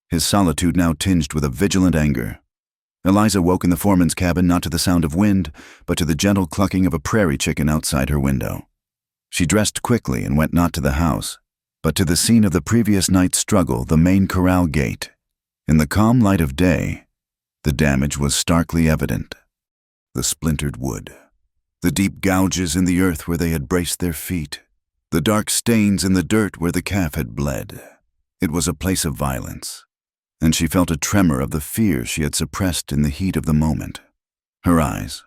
his solitude now tinged with a vigilant anger. Eliza woke in the foreman's cabin not to the sound of wind, but to the gentle clucking of a prairie chicken outside her window. She dressed quickly and went not to the house, but to the scene of the previous night's struggle, the main corral gate. In the calm light of day, the damage was starkly evident. The splintered wood, the deep gouges in the earth where they had braced their feet, the dark stains in the dirt where the calf had bled. It was a place of violence, and she felt a tremor of the fear she had suppressed in the heat of the moment. Her eyes,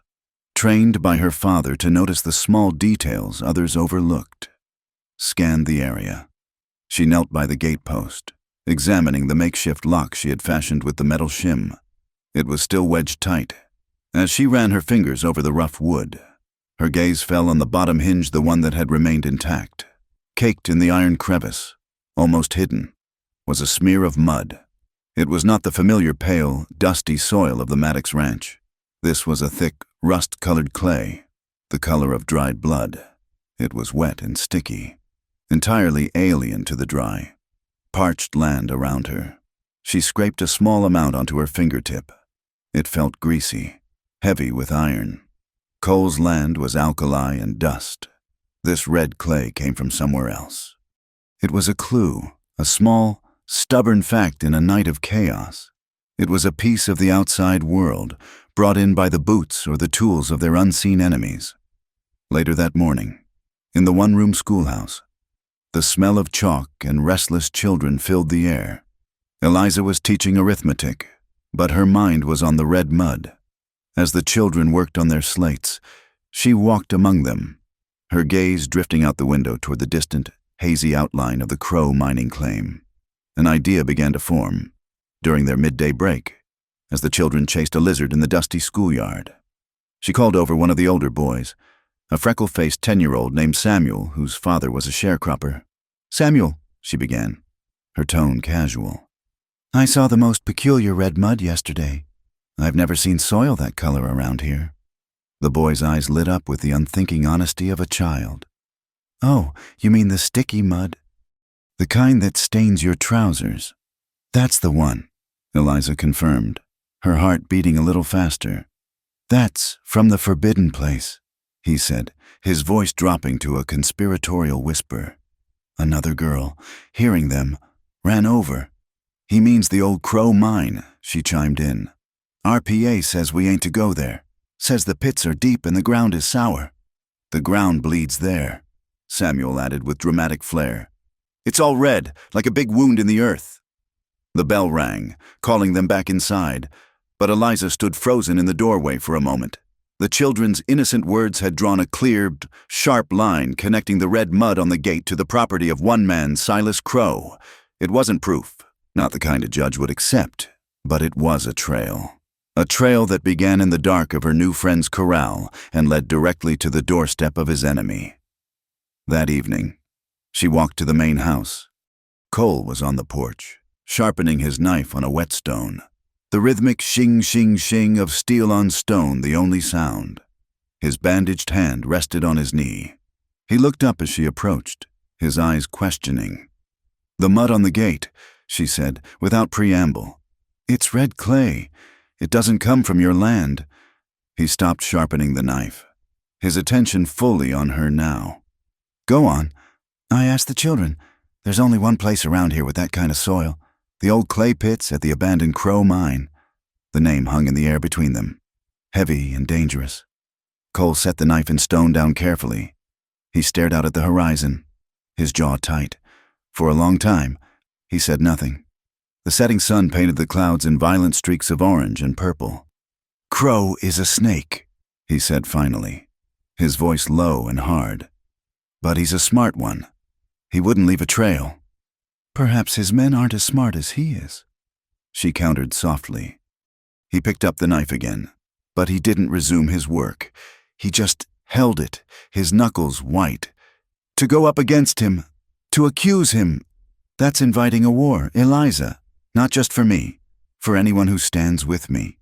trained by her father to notice the small details others overlooked, scanned the area. She knelt by the gatepost, examining the makeshift lock she had fashioned with the metal shim. It was still wedged tight. As she ran her fingers over the rough wood, her gaze fell on the bottom hinge, the one that had remained intact. Caked in the iron crevice, almost hidden, was a smear of mud. It was not the familiar pale, dusty soil of the Maddox ranch. This was a thick, rust-colored clay, the color of dried blood. It was wet and sticky, entirely alien to the dry, parched land around her. She scraped a small amount onto her fingertip. It felt greasy, heavy with iron. Cole's land was alkali and dust. This red clay came from somewhere else. It was a clue, a small, stubborn fact in a night of chaos. It was a piece of the outside world, brought in by the boots or the tools of their unseen enemies. Later that morning, in the one-room schoolhouse, the smell of chalk and restless children filled the air. Eliza was teaching arithmetic, but her mind was on the red mud. As the children worked on their slates, she walked among them, her gaze drifting out the window toward the distant, hazy outline of the Crow mining claim. An idea began to form during their midday break, as the children chased a lizard in the dusty schoolyard. She called over one of the older boys, a freckle-faced 10-year-old named Samuel, whose father was a sharecropper. "Samuel," she began, her tone casual, "I saw the most peculiar red mud yesterday. I've never seen soil that color around here." The boy's eyes lit up with the unthinking honesty of a child. "Oh, you mean the sticky mud? The kind that stains your trousers?" "That's the one," Eliza confirmed, her heart beating a little faster. "That's from the forbidden place," he said, his voice dropping to a conspiratorial whisper. Another girl, hearing them, ran over. "He means the old Crow mine," she chimed in. "RPA says we ain't to go there. Says the pits are deep and the ground is sour." "The ground bleeds there," Samuel added with dramatic flair. "It's all red, like a big wound in the earth." The bell rang, calling them back inside, but Eliza stood frozen in the doorway for a moment. The children's innocent words had drawn a clear, sharp line connecting the red mud on the gate to the property of one man, Silas Crow. It wasn't proof, not the kind a judge would accept, but it was a trail. A trail that began in the dark of her new friend's corral and led directly to the doorstep of his enemy. That evening, she walked to the main house. Cole was on the porch, sharpening his knife on a whetstone. The rhythmic shing, shing, shing of steel on stone the only sound. His bandaged hand rested on his knee. He looked up as she approached, his eyes questioning. "The mud on the gate," she said, without preamble. "It's red clay. It doesn't come from your land." He stopped sharpening the knife, his attention fully on her now. "Go on." "I asked the children. There's only one place around here with that kind of soil. The old clay pits at the abandoned Crow mine." The name hung in the air between them, heavy and dangerous. Cole set the knife in stone down carefully. He stared out at the horizon, his jaw tight. For a long time, he said nothing. The setting sun painted the clouds in violent streaks of orange and purple. "Crow is a snake," he said finally, his voice low and hard. "But he's a smart one. He wouldn't leave a trail." "Perhaps his men aren't as smart as he is," she countered softly. He picked up the knife again, but he didn't resume his work. He just held it, his knuckles white. To go up against him, to accuse him, that's inviting a war, Eliza. Not just for me, for anyone who stands with me.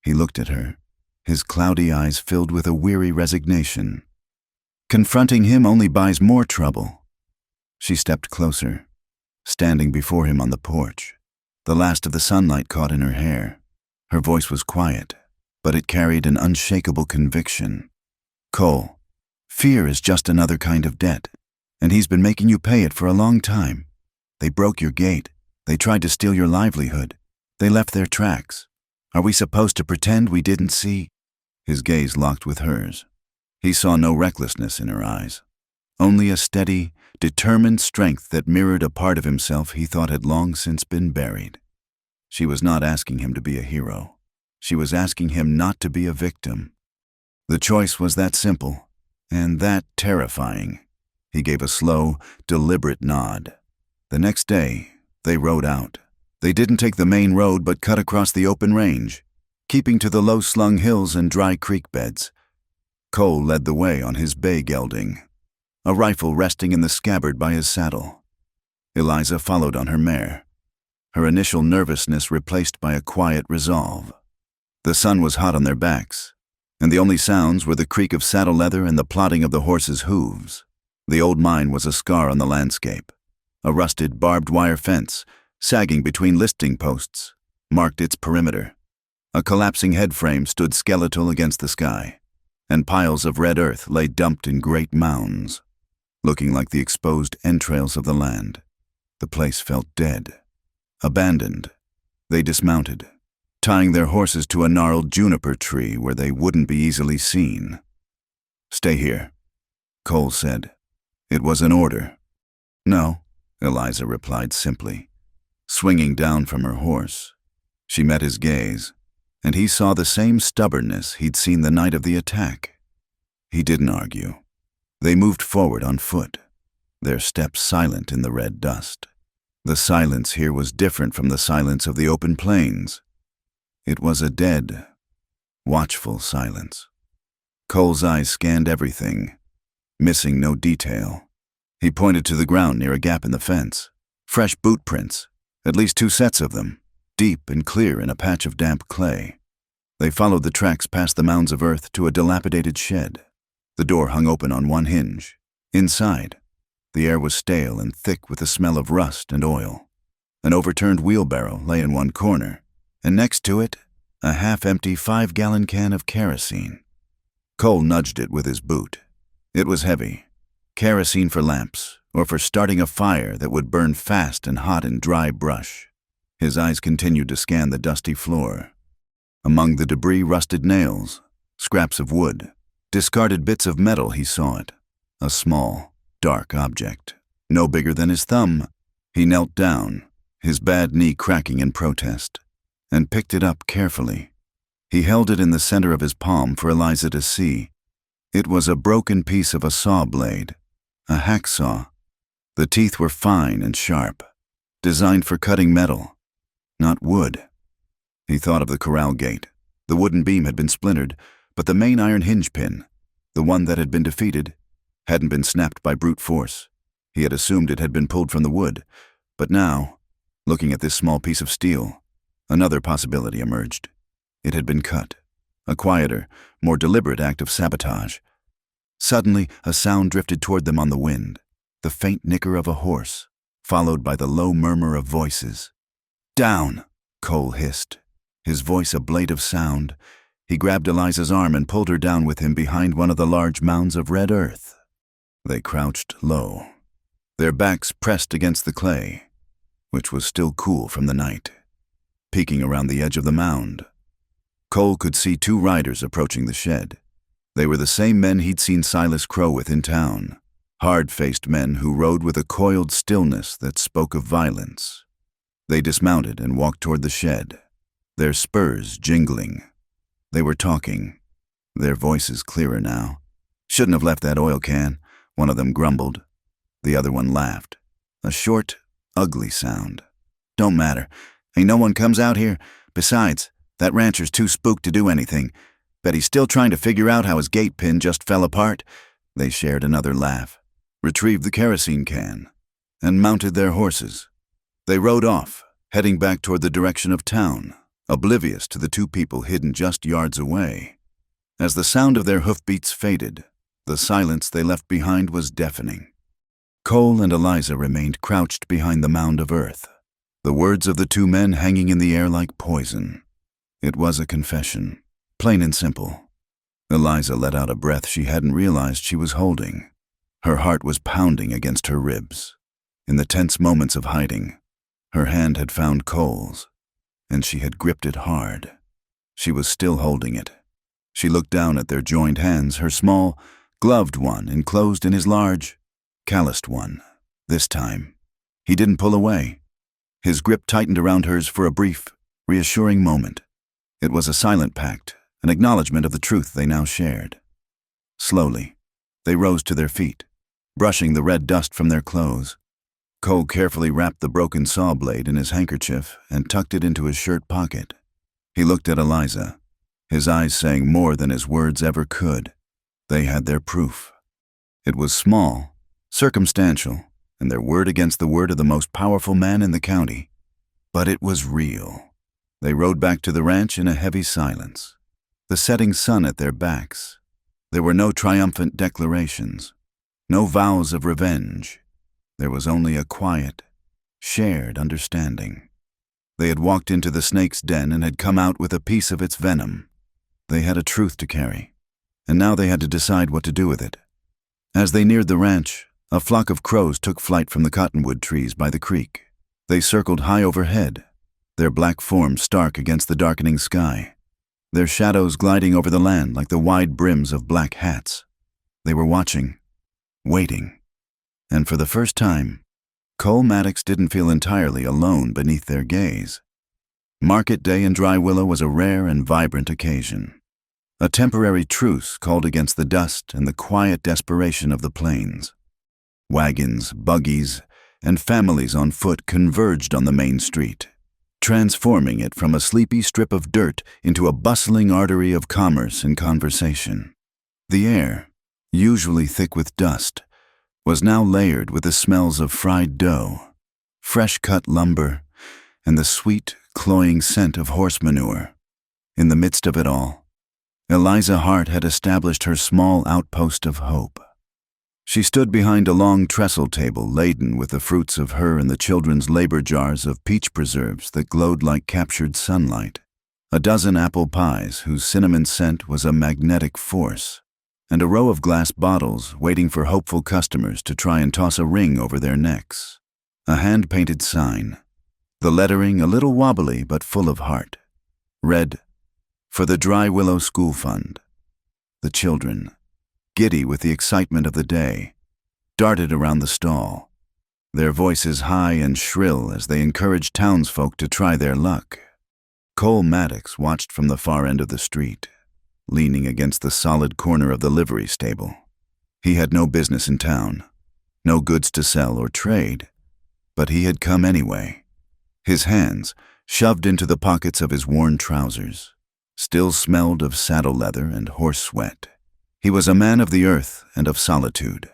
He looked at her, his cloudy eyes filled with a weary resignation. Confronting him only buys more trouble. She stepped closer, standing before him on the porch. The last of the sunlight caught in her hair. Her voice was quiet, but it carried an unshakable conviction. "Cole, fear is just another kind of debt, and he's been making you pay it for a long time. They broke your gate. They tried to steal your livelihood. They left their tracks. Are we supposed to pretend we didn't see?" His gaze locked with hers. He saw no recklessness in her eyes, only a steady, determined strength that mirrored a part of himself he thought had long since been buried. She was not asking him to be a hero. She was asking him not to be a victim. The choice was that simple, and that terrifying. He gave a slow, deliberate nod. The next day, they rode out. They didn't take the main road but cut across the open range, keeping to the low-slung hills and dry creek beds. Cole led the way on his bay gelding, a rifle resting in the scabbard by his saddle. Eliza followed on her mare, her initial nervousness replaced by a quiet resolve. The sun was hot on their backs, and the only sounds were the creak of saddle leather and the plodding of the horses' hooves. The old mine was a scar on the landscape. A rusted barbed wire fence, sagging between listing posts, marked its perimeter. A collapsing headframe stood skeletal against the sky, and piles of red earth lay dumped in great mounds, looking like the exposed entrails of the land. The place felt dead, abandoned. They dismounted, tying their horses to a gnarled juniper tree where they wouldn't be easily seen. "Stay here," Cole said. It was an order. "No," Eliza replied simply, swinging down from her horse. She met his gaze, and he saw the same stubbornness he'd seen the night of the attack. He didn't argue. They moved forward on foot, their steps silent in the red dust. The silence here was different from the silence of the open plains. It was a dead, watchful silence. Cole's eyes scanned everything, missing no detail. He pointed to the ground near a gap in the fence. Fresh boot prints, at least 2 sets of them, deep and clear in a patch of damp clay. They followed the tracks past the mounds of earth to a dilapidated shed. The door hung open on one hinge. Inside, the air was stale and thick with the smell of rust and oil. An overturned wheelbarrow lay in one corner, and next to it, a half-empty 5-gallon can of kerosene. Cole nudged it with his boot. It was heavy. Kerosene for lamps, or for starting a fire that would burn fast and hot in dry brush. His eyes continued to scan the dusty floor. Among the debris, rusted nails, scraps of wood, discarded bits of metal. He saw it. A small, dark object, no bigger than his thumb. He knelt down, his bad knee cracking in protest, and picked it up carefully. He held it in the center of his palm for Eliza to see. It was a broken piece of a saw blade, a hacksaw. The teeth were fine and sharp, designed for cutting metal, not wood. He thought of the corral gate. The wooden beam had been splintered, but the main iron hinge pin, the one that had been defeated, hadn't been snapped by brute force. He had assumed it had been pulled from the wood, but now, looking at this small piece of steel, another possibility emerged. It had been cut, a quieter, more deliberate act of sabotage. Suddenly, a sound drifted toward them on the wind, the faint nicker of a horse, followed by the low murmur of voices. "Down!" Cole hissed, his voice a blade of sound. He grabbed Eliza's arm and pulled her down with him behind one of the large mounds of red earth. They crouched low, their backs pressed against the clay, which was still cool from the night. Peeking around the edge of the mound, Cole could see 2 riders approaching the shed. They were the same men he'd seen Silas Crow with in town, hard-faced men who rode with a coiled stillness that spoke of violence. They dismounted and walked toward the shed, their spurs jingling. They were talking, their voices clearer now. "Shouldn't have left that oil can," one of them grumbled. The other one laughed, a short, ugly sound. "Don't matter. Ain't no one comes out here. Besides, that rancher's too spooked to do anything. Bet he's still trying to figure out how his gate pin just fell apart." They shared another laugh, retrieved the kerosene can, and mounted their horses. They rode off, heading back toward the direction of town, oblivious to the two people hidden just yards away. As the sound of their hoofbeats faded, the silence they left behind was deafening. Cole and Eliza remained crouched behind the mound of earth, the words of the two men hanging in the air like poison. It was a confession, plain and simple. Eliza let out a breath she hadn't realized she was holding. Her heart was pounding against her ribs. In the tense moments of hiding, her hand had found Cole's, and she had gripped it hard. She was still holding it. She looked down at their joined hands, her small, gloved one enclosed in his large, calloused one. This time, he didn't pull away. His grip tightened around hers for a brief, reassuring moment. It was a silent pact, an acknowledgement of the truth they now shared. Slowly, they rose to their feet, brushing the red dust from their clothes. Cole carefully wrapped the broken saw blade in his handkerchief and tucked it into his shirt pocket. He looked at Eliza, his eyes saying more than his words ever could. They had their proof. It was small, circumstantial, and their word against the word of the most powerful man in the county. But it was real. They rode back to the ranch in a heavy silence, the setting sun at their backs. There were no triumphant declarations, no vows of revenge. There was only a quiet, shared understanding. They had walked into the snake's den and had come out with a piece of its venom. They had a truth to carry, and now they had to decide what to do with it. As they neared the ranch, a flock of crows took flight from the cottonwood trees by the creek. They circled high overhead, their black forms stark against the darkening sky, their shadows gliding over the land like the wide brims of black hats. They were watching, waiting, and for the first time, Cole Maddox didn't feel entirely alone beneath their gaze. Market day in Dry Willow was a rare and vibrant occasion. A temporary truce called against the dust and the quiet desperation of the plains. Wagons, buggies, and families on foot converged on the main street, transforming it from a sleepy strip of dirt into a bustling artery of commerce and conversation. The air, usually thick with dust, was now layered with the smells of fried dough, fresh-cut lumber, and the sweet, cloying scent of horse manure. In the midst of it all, Eliza Hart had established her small outpost of hope. She stood behind a long trestle table laden with the fruits of her and the children's labor jars of peach preserves that glowed like captured sunlight, a dozen apple pies whose cinnamon scent was a magnetic force, and a row of glass bottles waiting for hopeful customers to try and toss a ring over their necks. A hand-painted sign, the lettering a little wobbly but full of heart, read, "For the Dry Willow School Fund." The children, giddy with the excitement of the day, darted around the stall, their voices high and shrill as they encouraged townsfolk to try their luck. Cole Maddox watched from the far end of the street, leaning against the solid corner of the livery stable. He had no business in town, no goods to sell or trade, but he had come anyway, his hands shoved into the pockets of his worn trousers, still smelled of saddle leather and horse sweat. He was a man of the earth and of solitude,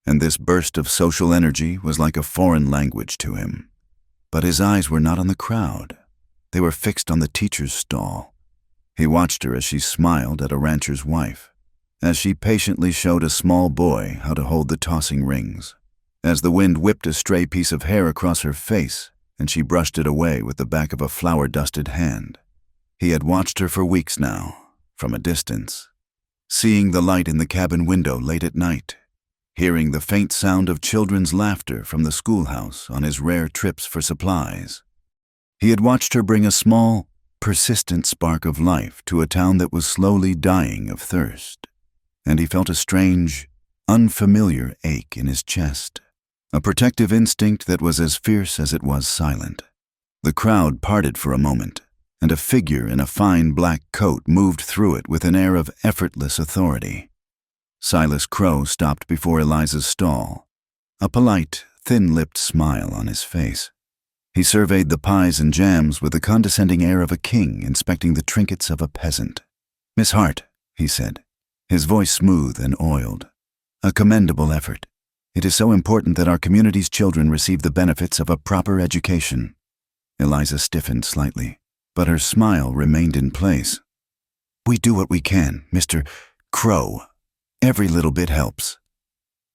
and this burst of social energy was like a foreign language to him. But his eyes were not on the crowd. They were fixed on the teacher's stall. He watched her as she smiled at a rancher's wife, as she patiently showed a small boy how to hold the tossing rings, as the wind whipped a stray piece of hair across her face and she brushed it away with the back of a flour-dusted hand. He had watched her for weeks now, from a distance, seeing the light in the cabin window late at night, hearing the faint sound of children's laughter from the schoolhouse on his rare trips for supplies. He had watched her bring a small, persistent spark of life to a town that was slowly dying of thirst. and he felt a strange, unfamiliar ache in his chest, a protective instinct that was as fierce as it was silent. The crowd parted for a moment, and a figure in a fine black coat moved through it with an air of effortless authority. Silas Crow stopped before Eliza's stall, a polite, thin-lipped smile on his face. He surveyed the pies and jams with the condescending air of a king inspecting the trinkets of a peasant. "Miss Hart," he said, his voice smooth and oiled. "A commendable effort. It is so important that our community's children receive the benefits of a proper education." Eliza stiffened slightly, but her smile remained in place. "We do what we can, Mr. Crow. Every little bit helps."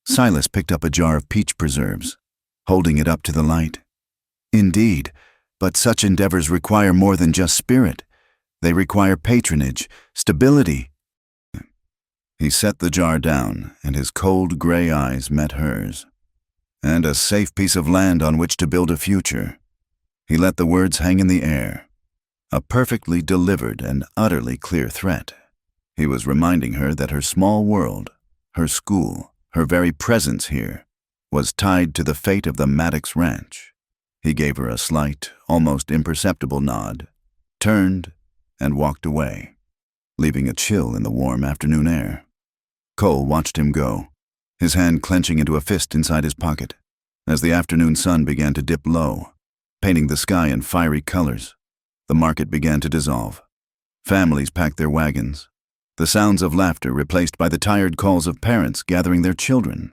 Silas picked up a jar of peach preserves, holding it up to the light. "Indeed, but such endeavors require more than just spirit. They require patronage, stability." He set the jar down, and his cold gray eyes met hers. "And a safe piece of land on which to build a future." He let the words hang in the air. A perfectly delivered and utterly clear threat. He was reminding her that her small world, her school, her very presence here, was tied to the fate of the Maddox Ranch. He gave her a slight, almost imperceptible nod, turned, and walked away, leaving a chill in the warm afternoon air. Cole watched him go, his hand clenching into a fist inside his pocket, as the afternoon sun began to dip low, painting the sky in fiery colors. The market began to dissolve. Families packed their wagons, the sounds of laughter replaced by the tired calls of parents gathering their children.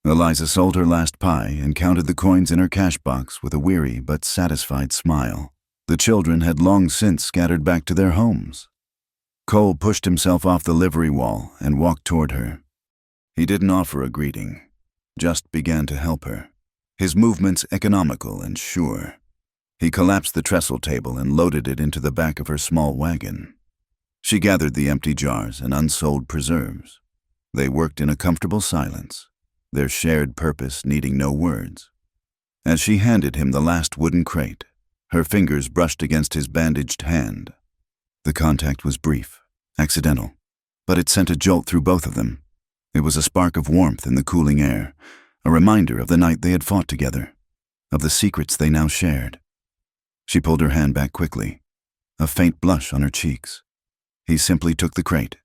Eliza sold her last pie and counted the coins in her cash box with a weary but satisfied smile. The children had long since scattered back to their homes. Cole pushed himself off the livery wall and walked toward her. He didn't offer a greeting, just began to help her, his movements economical and sure. He collapsed the trestle table and loaded it into the back of her small wagon. She gathered the empty jars and unsold preserves. They worked in a comfortable silence, their shared purpose needing no words. As she handed him the last wooden crate, her fingers brushed against his bandaged hand. The contact was brief, accidental, but it sent a jolt through both of them. It was a spark of warmth in the cooling air, a reminder of the night they had fought together, of the secrets they now shared. She pulled her hand back quickly, a faint blush on her cheeks. He simply took the crate,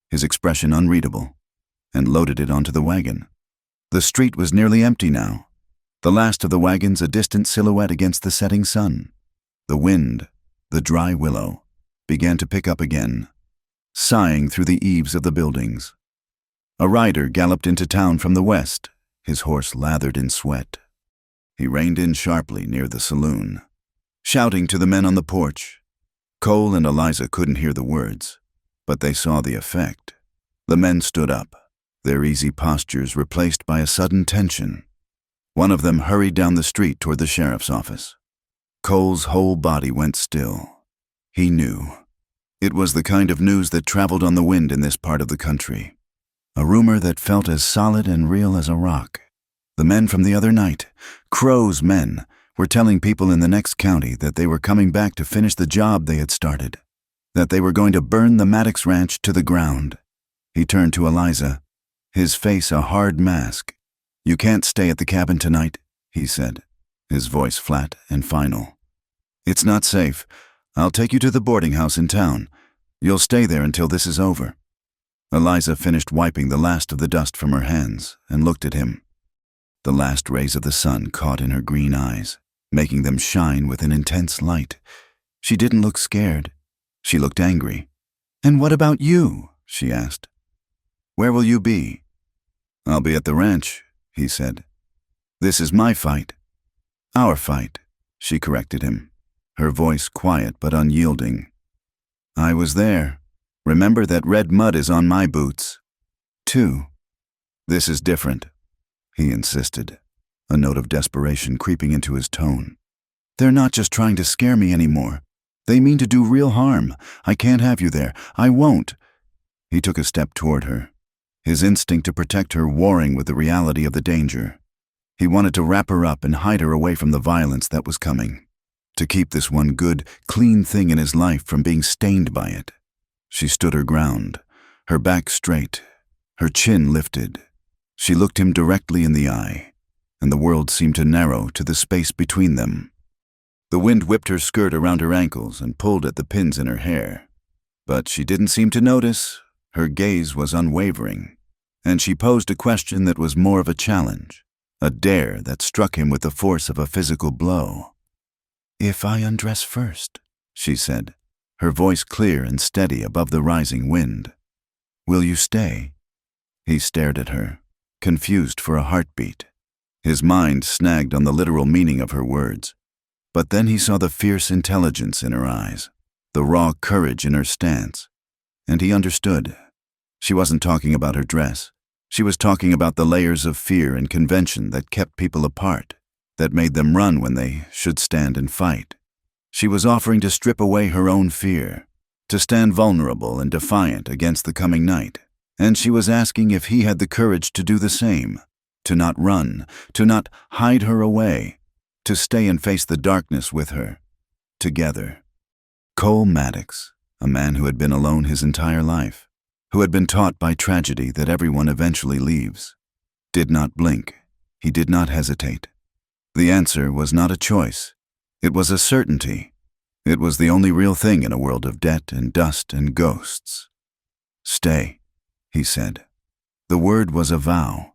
his expression unreadable, and loaded it onto the wagon. The street was nearly empty now, the last of the wagons a distant silhouette against the setting sun. The wind, the dry willow, began to pick up again, sighing through the eaves of the buildings. A rider galloped into town from the west, his horse lathered in sweat. He reined in sharply near the saloon, shouting to the men on the porch. Cole and Eliza couldn't hear the words, but they saw the effect. The men stood up, their easy postures replaced by a sudden tension. One of them hurried down the street toward the sheriff's office. Cole's whole body went still. He knew. It was the kind of news that traveled on the wind in this part of the country. A rumor that felt as solid and real as a rock. The men from the other night, Crow's men, were telling people in the next county that they were coming back to finish the job they had started, that they were going to burn the Maddox Ranch to the ground. He turned to Eliza, his face a hard mask. "You can't stay at the cabin tonight," he said, his voice flat and final. "It's not safe. I'll take you to the boarding house in town. You'll stay there until this is over." Eliza finished wiping the last of the dust from her hands and looked at him. The last rays of the sun caught in her green eyes, making them shine with an intense light. She didn't look scared. She looked angry. "And what about you?" she asked. "Where will you be?" "I'll be at the ranch," he said. "This is my fight." "Our fight," she corrected him, her voice quiet but unyielding. "I was there. Remember that red mud is on my boots, too." "This is different," he insisted, a note of desperation creeping into his tone. "They're not just trying to scare me anymore. They mean to do real harm. I can't have you there. I won't." He took a step toward her, his instinct to protect her warring with the reality of the danger. He wanted to wrap her up and hide her away from the violence that was coming, to keep this one good, clean thing in his life from being stained by it. She stood her ground, her back straight, Her chin lifted. She looked him directly in the eye, and the world seemed to narrow to the space between them. The wind whipped her skirt around her ankles and pulled at the pins in her hair. But she didn't seem to notice. Her gaze was unwavering, and she posed a question that was more of a challenge, a dare that struck him with the force of a physical blow. "If I undress first," she said, her voice clear and steady above the rising wind, "will you stay?" He stared at her, confused for a heartbeat. His mind snagged on the literal meaning of her words. But then he saw the fierce intelligence in her eyes, the raw courage in her stance, and he understood. She wasn't talking about her dress. She was talking about the layers of fear and convention that kept people apart, that made them run when they should stand and fight. She was offering to strip away her own fear, to stand vulnerable and defiant against the coming night, and she was asking if he had the courage to do the same, to not run, to not hide her away, to stay and face the darkness with her, together. Cole Maddox, a man who had been alone his entire life, who had been taught by tragedy that everyone eventually leaves, did not blink. He did not hesitate. The answer was not a choice. It was a certainty. It was the only real thing in a world of debt and dust and ghosts. "Stay," he said. The word was a vow,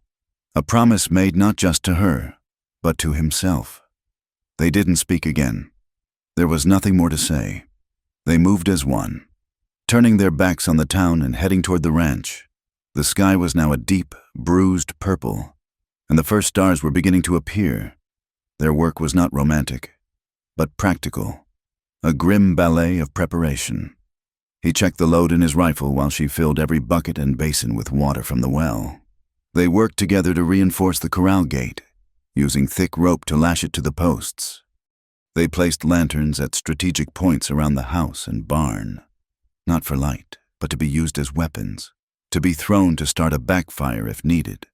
a promise made not just to her, but to himself. They didn't speak again. There was nothing more to say. They moved as one, turning their backs on the town and heading toward the ranch. The sky was now a deep, bruised purple, and the first stars were beginning to appear. Their work was not romantic, but practical, a grim ballet of preparation. He checked the load in his rifle while she filled every bucket and basin with water from the well. They worked together to reinforce the corral gate, using thick rope to lash it to the posts. They placed lanterns at strategic points around the house and barn, not for light, but to be used as weapons, to be thrown to start a backfire if needed.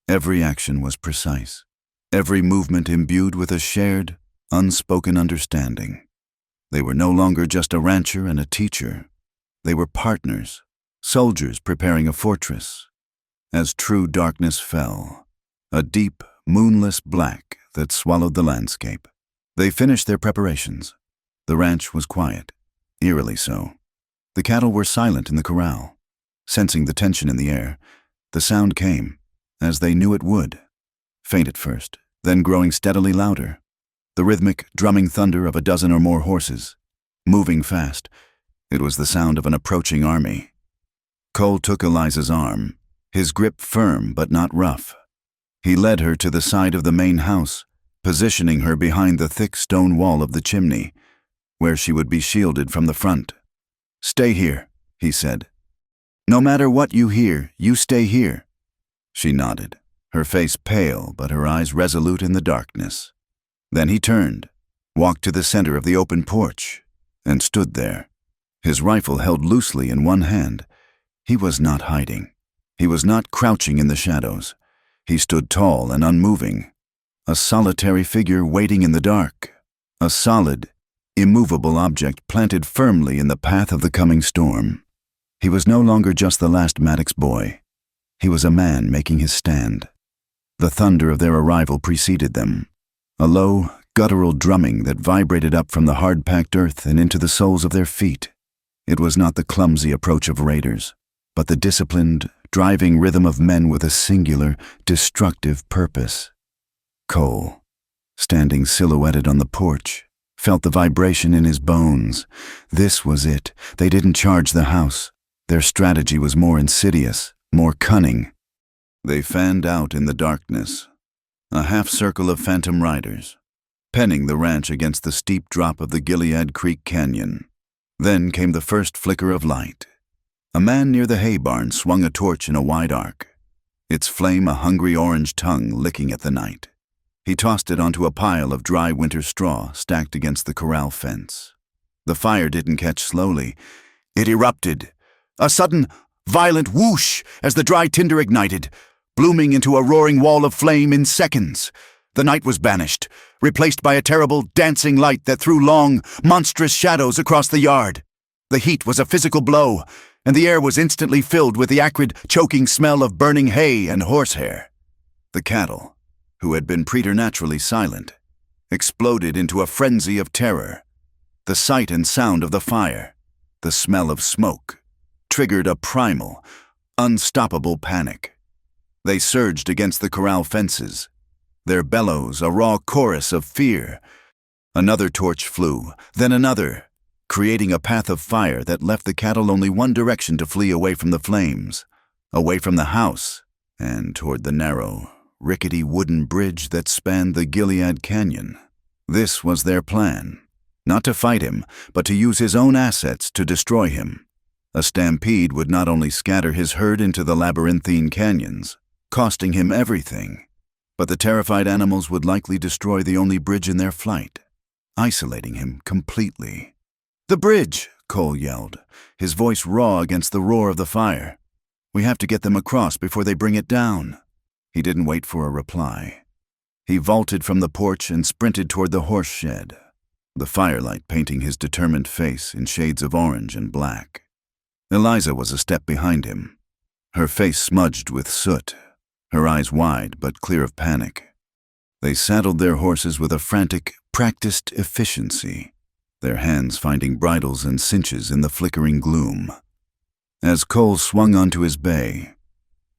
Every action was precise, every movement imbued with a shared, unspoken understanding. They were no longer just a rancher and a teacher. They were partners, soldiers preparing a fortress. As true darkness fell, a deep, moonless black that swallowed the landscape, they finished their preparations. The ranch was quiet, eerily so. The cattle were silent in the corral. Sensing the tension in the air, the sound came, as they knew it would. Faint at first, then growing steadily louder. The rhythmic, drumming thunder of a dozen or more horses. Moving fast, it was the sound of an approaching army. Cole took Eliza's arm, his grip firm but not rough. He led her to the side of the main house, positioning her behind the thick stone wall of the chimney, where she would be shielded from the front. "Stay here," he said. "No matter what you hear, you stay here." She nodded, her face pale but her eyes resolute in the darkness. Then he turned, walked to the center of the open porch, and stood there, his rifle held loosely in one hand. He was not hiding. He was not crouching in the shadows. He stood tall and unmoving, a solitary figure waiting in the dark, a solid, immovable object planted firmly in the path of the coming storm. He was no longer just the last Maddox boy. He was a man making his stand. The thunder of their arrival preceded them, a low, guttural drumming that vibrated up from the hard-packed earth and into the soles of their feet. It was not the clumsy approach of raiders, but the disciplined, driving rhythm of men with a singular, destructive purpose. Cole, standing silhouetted on the porch, felt the vibration in his bones. This was it. They didn't charge the house. Their strategy was more insidious, more cunning. They fanned out in the darkness, a half-circle of phantom riders, penning the ranch against the steep drop of the Gilead Creek Canyon. Then came the first flicker of light. A man near the hay barn swung a torch in a wide arc, its flame a hungry orange tongue licking at the night. He tossed it onto a pile of dry winter straw stacked against the corral fence. The fire didn't catch slowly. It erupted. A sudden, violent whoosh as the dry tinder ignited, blooming into a roaring wall of flame in seconds. The night was banished, replaced by a terrible, dancing light that threw long, monstrous shadows across the yard. The heat was a physical blow. and the air was instantly filled with the acrid, choking smell of burning hay and horsehair. The cattle, who had been preternaturally silent, exploded into a frenzy of terror. The sight and sound of the fire, the smell of smoke, triggered a primal, unstoppable panic. They surged against the corral fences, their bellows a raw chorus of fear. Another torch flew, then another, creating a path of fire that left the cattle only one direction to flee away from the flames, away from the house, and toward the narrow, rickety wooden bridge that spanned the Gilead Canyon. This was their plan, not to fight him, but to use his own assets to destroy him. A stampede would not only scatter his herd into the labyrinthine canyons, costing him everything, but the terrified animals would likely destroy the only bridge in their flight, isolating him completely. "The bridge!" Cole yelled, his voice raw against the roar of the fire. "We have to get them across before they bring it down." He didn't wait for a reply. He vaulted from the porch and sprinted toward the horse shed, the firelight painting his determined face in shades of orange and black. Eliza was a step behind him, her face smudged with soot, her eyes wide but clear of panic. They saddled their horses with a frantic, practiced efficiency, their hands finding bridles and cinches in the flickering gloom. As Cole swung onto his bay,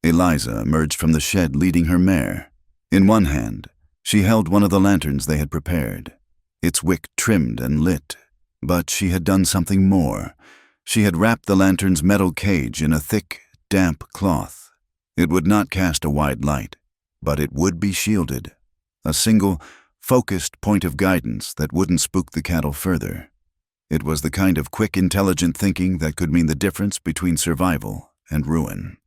Eliza emerged from the shed leading her mare. In one hand, she held one of the lanterns they had prepared, its wick trimmed and lit. But she had done something more. She had wrapped the lantern's metal cage in a thick, damp cloth. It would not cast a wide light, but it would be shielded, a single, focused point of guidance that wouldn't spook the cattle further. It was the kind of quick, intelligent thinking that could mean the difference between survival and ruin.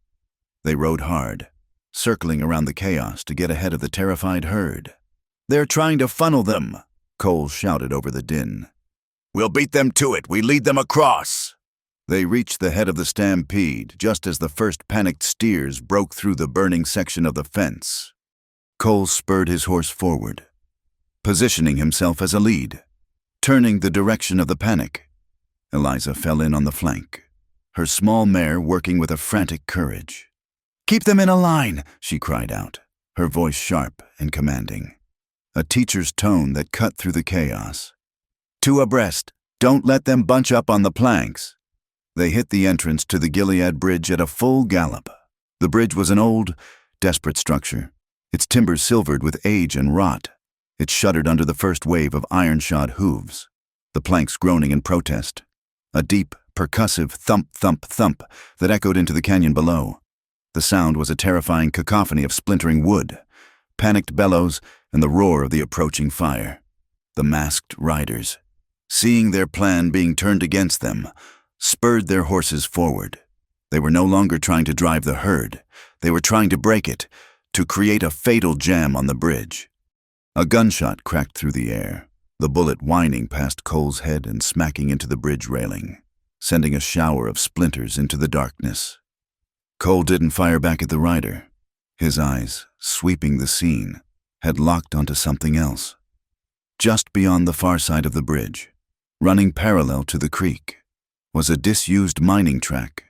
They rode hard, circling around the chaos to get ahead of the terrified herd. "They're trying to funnel them," Cole shouted over the din. "We'll beat them to it. We lead them across." They reached the head of the stampede just as the first panicked steers broke through the burning section of the fence. Cole spurred his horse forward, positioning himself as a lead, turning the direction of the panic. Eliza fell in on the flank, her small mare working with a frantic courage. "Keep them in a line," she cried out, her voice sharp and commanding, a teacher's tone that cut through the chaos. "Two abreast. Don't let them bunch up on the planks." They hit the entrance to the Gilead Bridge at a full gallop. The bridge was an old, desperate structure, its timbers silvered with age and rot. It shuddered under the first wave of iron-shod hooves, the planks groaning in protest, a deep, percussive thump, thump, thump that echoed into the canyon below. The sound was a terrifying cacophony of splintering wood, panicked bellows, and the roar of the approaching fire. The masked riders, seeing their plan being turned against them, spurred their horses forward. They were no longer trying to drive the herd. They were trying to break it, to create a fatal jam on the bridge. A gunshot cracked through the air, the bullet whining past Cole's head and smacking into the bridge railing, sending a shower of splinters into the darkness. Cole didn't fire back at the rider. His eyes, sweeping the scene, had locked onto something else. Just beyond the far side of the bridge, running parallel to the creek, was a disused mining track,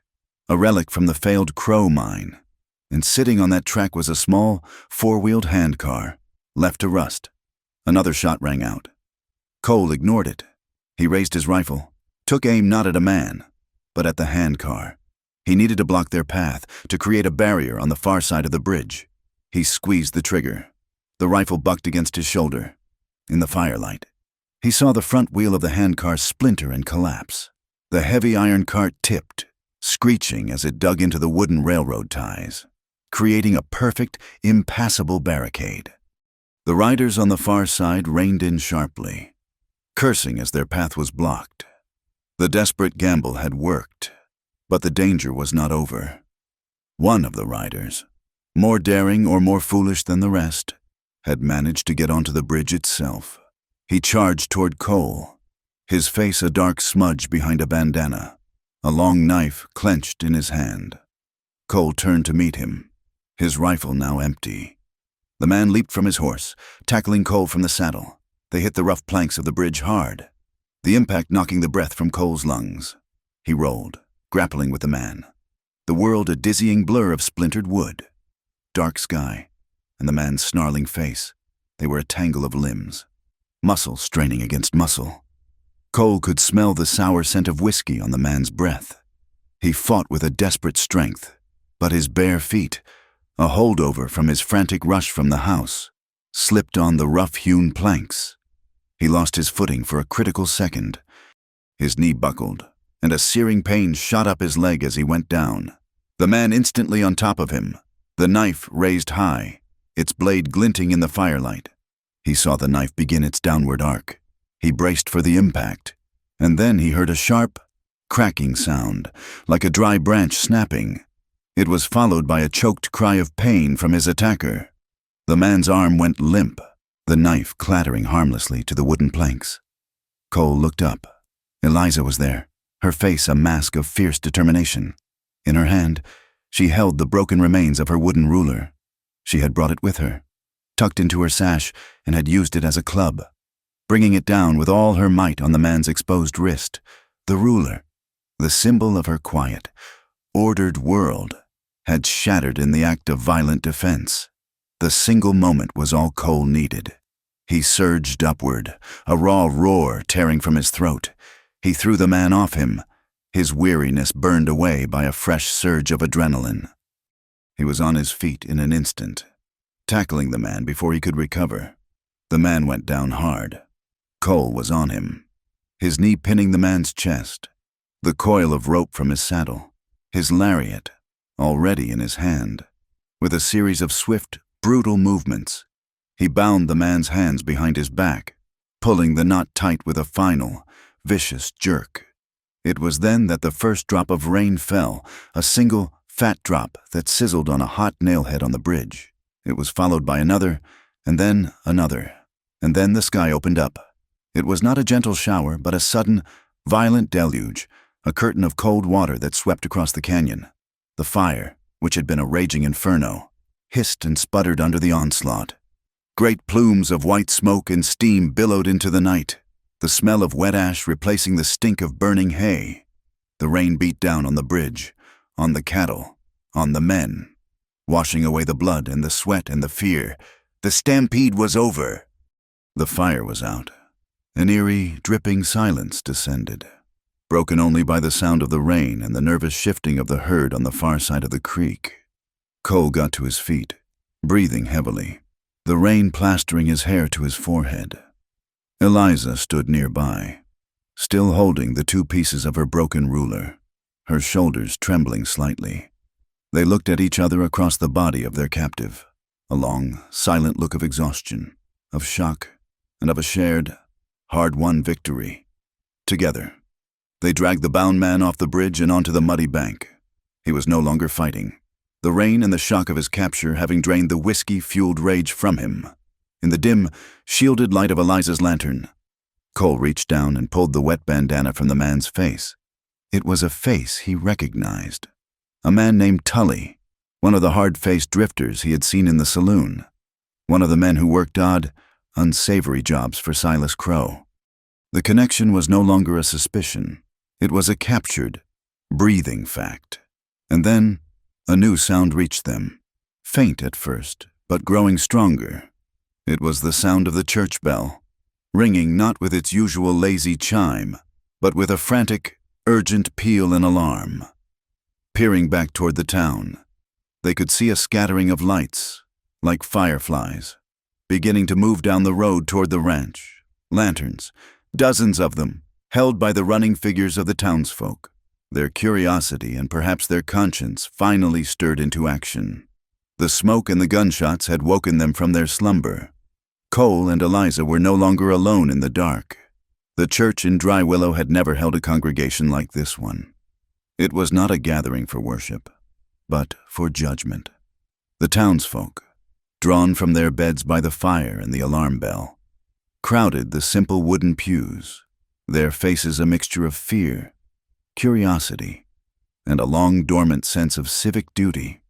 a relic from the failed Crow mine, and sitting on that track was a small, four-wheeled handcar, left to rust. Another shot rang out. Cole ignored it. He raised his rifle, took aim not at a man, but at the handcar. He needed to block their path, to create a barrier on the far side of the bridge. He squeezed the trigger. The rifle bucked against his shoulder. In the firelight, he saw the front wheel of the handcar splinter and collapse. The heavy iron cart tipped, screeching as it dug into the wooden railroad ties, creating a perfect, impassable barricade. The riders on the far side reined in sharply, cursing as their path was blocked. The desperate gamble had worked, but the danger was not over. One of the riders, more daring or more foolish than the rest, had managed to get onto the bridge itself. He charged toward Cole, his face a dark smudge behind a bandana, a long knife clenched in his hand. Cole turned to meet him, his rifle now empty. The man leaped from his horse, tackling Cole from the saddle. They hit the rough planks of the bridge hard, the impact knocking the breath from Cole's lungs. He rolled, grappling with the man. The world a dizzying blur of splintered wood. Dark sky, and the man's snarling face. They were a tangle of limbs, muscle straining against muscle. Cole could smell the sour scent of whiskey on the man's breath. He fought with a desperate strength, but his bare feet, a holdover from his frantic rush from the house, slipped on the rough-hewn planks. He lost his footing for a critical second. His knee buckled, and a searing pain shot up his leg as he went down. The man instantly on top of him, the knife raised high, its blade glinting in the firelight. He saw the knife begin its downward arc. He braced for the impact, and then he heard a sharp, cracking sound, like a dry branch snapping. It was followed by a choked cry of pain from his attacker. The man's arm went limp, the knife clattering harmlessly to the wooden planks. Cole looked up. Eliza was there, her face a mask of fierce determination. In her hand, she held the broken remains of her wooden ruler. She had brought it with her, tucked into her sash, and had used it as a club. Bringing it down with all her might on the man's exposed wrist, the ruler, the symbol of her quiet, ordered world, had shattered in the act of violent defense. The single moment was all Cole needed. He surged upward, a raw roar tearing from his throat. He threw the man off him, his weariness burned away by a fresh surge of adrenaline. He was on his feet in an instant, tackling the man before he could recover. The man went down hard. Cole was on him, his knee pinning the man's chest, the coil of rope from his saddle, his lariat already in his hand. With a series of swift, brutal movements, he bound the man's hands behind his back, pulling the knot tight with a final, vicious jerk. It was then that the first drop of rain fell, a single, fat drop that sizzled on a hot nailhead on the bridge. It was followed by another, and then another, and then the sky opened up. It was not a gentle shower, but a sudden, violent deluge, a curtain of cold water that swept across the canyon. The fire, which had been a raging inferno, hissed and sputtered under the onslaught. Great plumes of white smoke and steam billowed into the night, the smell of wet ash replacing the stink of burning hay. The rain beat down on the bridge, on the cattle, on the men, washing away the blood and the sweat and the fear. The stampede was over. The fire was out. An eerie, dripping silence descended, broken only by the sound of the rain and the nervous shifting of the herd on the far side of the creek. Cole got to his feet, breathing heavily, the rain plastering his hair to his forehead. Eliza stood nearby, still holding the two pieces of her broken ruler, her shoulders trembling slightly. They looked at each other across the body of their captive, a long, silent look of exhaustion, of shock, and of a shared, hard-won victory. Together, they dragged the bound man off the bridge and onto the muddy bank. He was no longer fighting, the rain and the shock of his capture having drained the whiskey-fueled rage from him. In the dim, shielded light of Eliza's lantern, Cole reached down and pulled the wet bandana from the man's face. It was a face he recognized. A man named Tully, one of the hard-faced drifters he had seen in the saloon, one of the men who worked odd, unsavory jobs for Silas Crow. The connection was no longer a suspicion. It was a captured, breathing fact. And then, a new sound reached them, faint at first, but growing stronger. It was the sound of the church bell, ringing not with its usual lazy chime, but with a frantic, urgent peal and alarm. Peering back toward the town, they could see a scattering of lights, like fireflies, beginning to move down the road toward the ranch. Lanterns, dozens of them, held by the running figures of the townsfolk. Their curiosity and perhaps their conscience finally stirred into action. The smoke and the gunshots had woken them from their slumber. Cole and Eliza were no longer alone in the dark. The church in Dry Willow had never held a congregation like this one. It was not a gathering for worship, but for judgment. The townsfolk, drawn from their beds by the fire and the alarm bell, crowded the simple wooden pews, their faces a mixture of fear, curiosity, and a long-dormant sense of civic duty.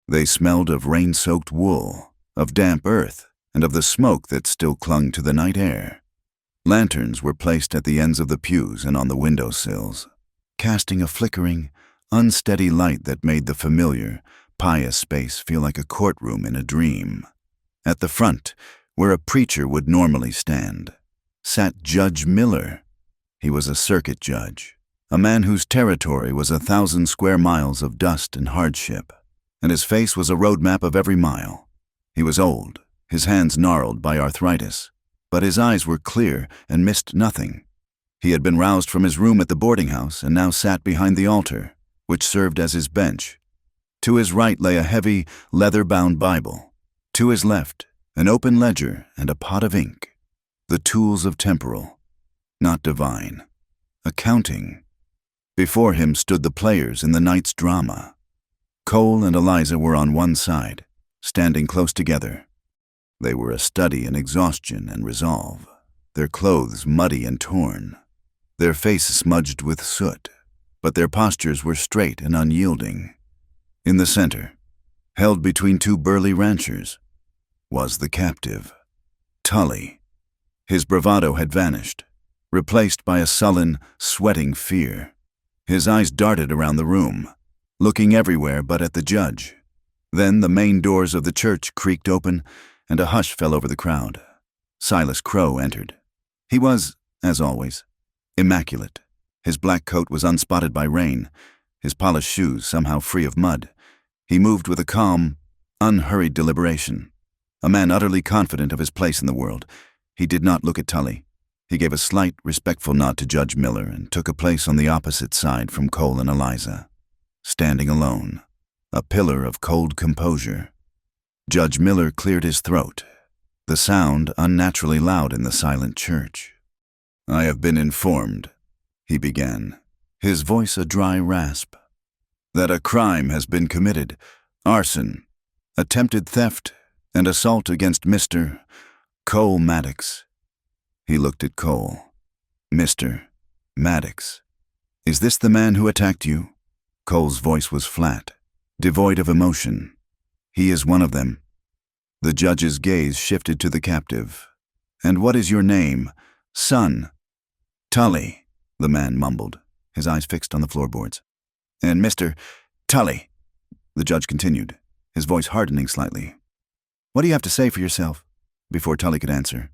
They smelled of rain-soaked wool, of damp earth, and of the smoke that still clung to the night air. Lanterns were placed at the ends of the pews and on the windowsills, casting a flickering, unsteady light that made the familiar, pious space feel like a courtroom in a dream. At the front, where a preacher would normally stand, sat Judge Miller. He was a circuit judge, a man whose territory was 1,000 square miles of dust and hardship, and his face was a roadmap of every mile. He was old, his hands gnarled by arthritis, but his eyes were clear and missed nothing. He had been roused from his room at the boarding house and now sat behind the altar, which served as his bench. To his right lay a heavy, leather-bound Bible. To his left, an open ledger and a pot of ink. The tools of temporal, not divine. Accounting. Before him stood the players in the night's drama. Cole and Eliza were on one side, standing close together. They were a study in exhaustion and resolve, their clothes muddy and torn, their faces smudged with soot, but their postures were straight and unyielding. In the center, held between two burly ranchers, was the captive, Tully. His bravado had vanished, replaced by a sullen, sweating fear. His eyes darted around the room, looking everywhere but at the judge. Then the main doors of the church creaked open, and a hush fell over the crowd. Silas Crow entered. He was, as always, immaculate. His black coat was unspotted by rain, his polished shoes somehow free of mud. He moved with a calm, unhurried deliberation. A man utterly confident of his place in the world. He did not look at Tully. He gave a slight, respectful nod to Judge Miller and took a place on the opposite side from Cole and Eliza, standing alone, a pillar of cold composure. Judge Miller cleared his throat, the sound unnaturally loud in the silent church. "I have been informed," he began, his voice a dry rasp, "that a crime has been committed, arson, attempted theft, and assault against Mr. Cole Maddox." He looked at Cole. "Mr. Maddox, is this the man who attacked you?" Cole's voice was flat, devoid of emotion. "He is one of them." The judge's gaze shifted to the captive. "And what is your name, son?" "Tully," the man mumbled, his eyes fixed on the floorboards. "And Mr. Tully," the judge continued, his voice hardening slightly. "What do you have to say for yourself?" Before Tully could answer,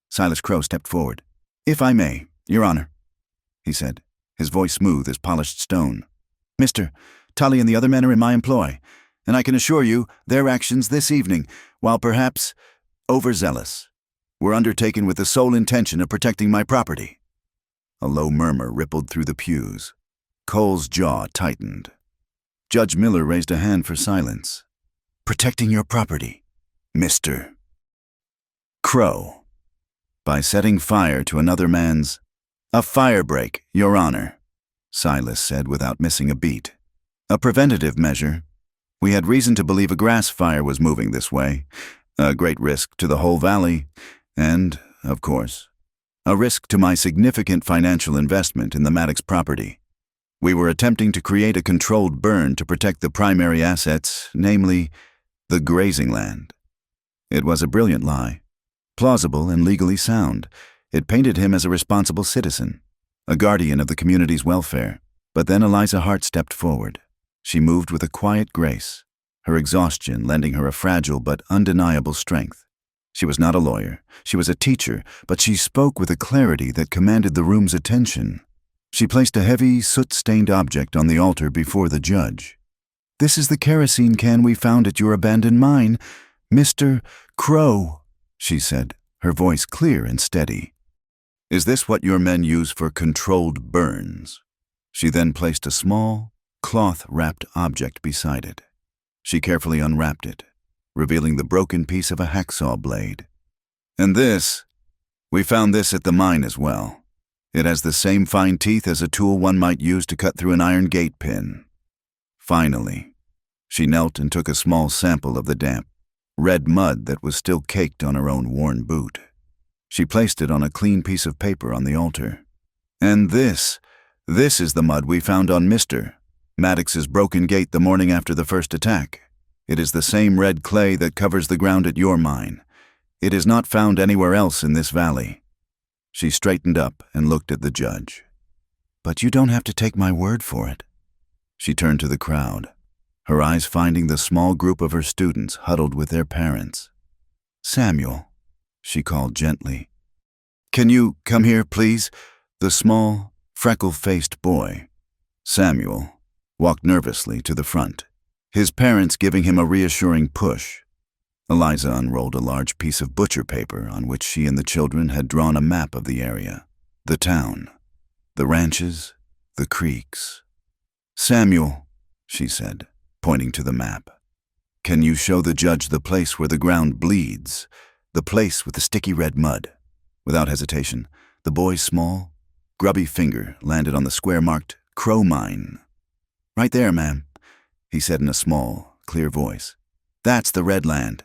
Silas Crow stepped forward. "If I may, Your Honor," he said, his voice smooth as polished stone. "Mr. Tully and the other men are in my employ, and I can assure you their actions this evening, while perhaps overzealous, were undertaken with the sole intention of protecting my property." A low murmur rippled through the pews. Cole's jaw tightened. Judge Miller raised a hand for silence. "Protecting your property, Mr. Crow, by setting fire to another man's—" "A firebreak, Your Honor," Silas said without missing a beat. "A preventative measure. We had reason to believe a grass fire was moving this way, a great risk to the whole valley, and, of course, a risk to my significant financial investment in the Maddox property. We were attempting to create a controlled burn to protect the primary assets, namely, the grazing land." It was a brilliant lie, plausible and legally sound. It painted him as a responsible citizen, a guardian of the community's welfare. But then Eliza Hart stepped forward. She moved with a quiet grace, her exhaustion lending her a fragile but undeniable strength. She was not a lawyer, she was a teacher, but she spoke with a clarity that commanded the room's attention. She placed a heavy, soot-stained object on the altar before the judge. "This is the kerosene can we found at your abandoned mine, Mr. Crow," she said, her voice clear and steady. "Is this what your men use for controlled burns?" She then placed a small, cloth-wrapped object beside it. She carefully unwrapped it, revealing the broken piece of a hacksaw blade. "And this? We found this at the mine as well. It has the same fine teeth as a tool one might use to cut through an iron gate pin." Finally, she knelt and took a small sample of the damp, red mud that was still caked on her own worn boot. She placed it on a clean piece of paper on the altar. "And this is the mud we found on Mr. Maddox's broken gate the morning after the first attack. It is the same red clay that covers the ground at your mine. It is not found anywhere else in this valley." She straightened up and looked at the judge. "But you don't have to take my word for it. She turned to the crowd, her eyes finding the small group of her students huddled with their parents. "Samuel," she called gently. "Can you come here, please?" The small, freckle-faced boy, Samuel, walked nervously to the front, his parents giving him a reassuring push. Eliza unrolled a large piece of butcher paper on which she and the children had drawn a map of the area, the town, the ranches, the creeks. "Samuel," she said, pointing to the map, "can you show the judge the place where the ground bleeds, the place with the sticky red mud?" Without hesitation, the boy's small, grubby finger landed on the square marked Crow Mine. "Right there, ma'am," he said in a small, clear voice. "That's the red land."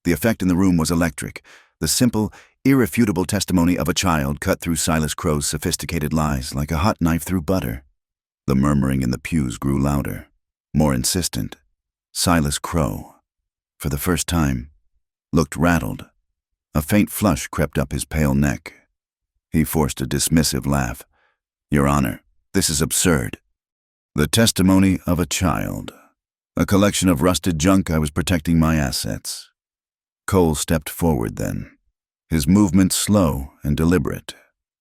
The effect in the room was electric, the simple, irrefutable testimony of a child cut through Silas Crow's sophisticated lies like a hot knife through butter. The murmuring in the pews grew louder, more insistent. Silas Crow, for the first time, looked rattled. A faint flush crept up his pale neck. He forced a dismissive laugh. "Your Honor, this is absurd." The testimony of a child. A collection of rusted junk. I was protecting my assets. Cole stepped forward then, his movements slow and deliberate.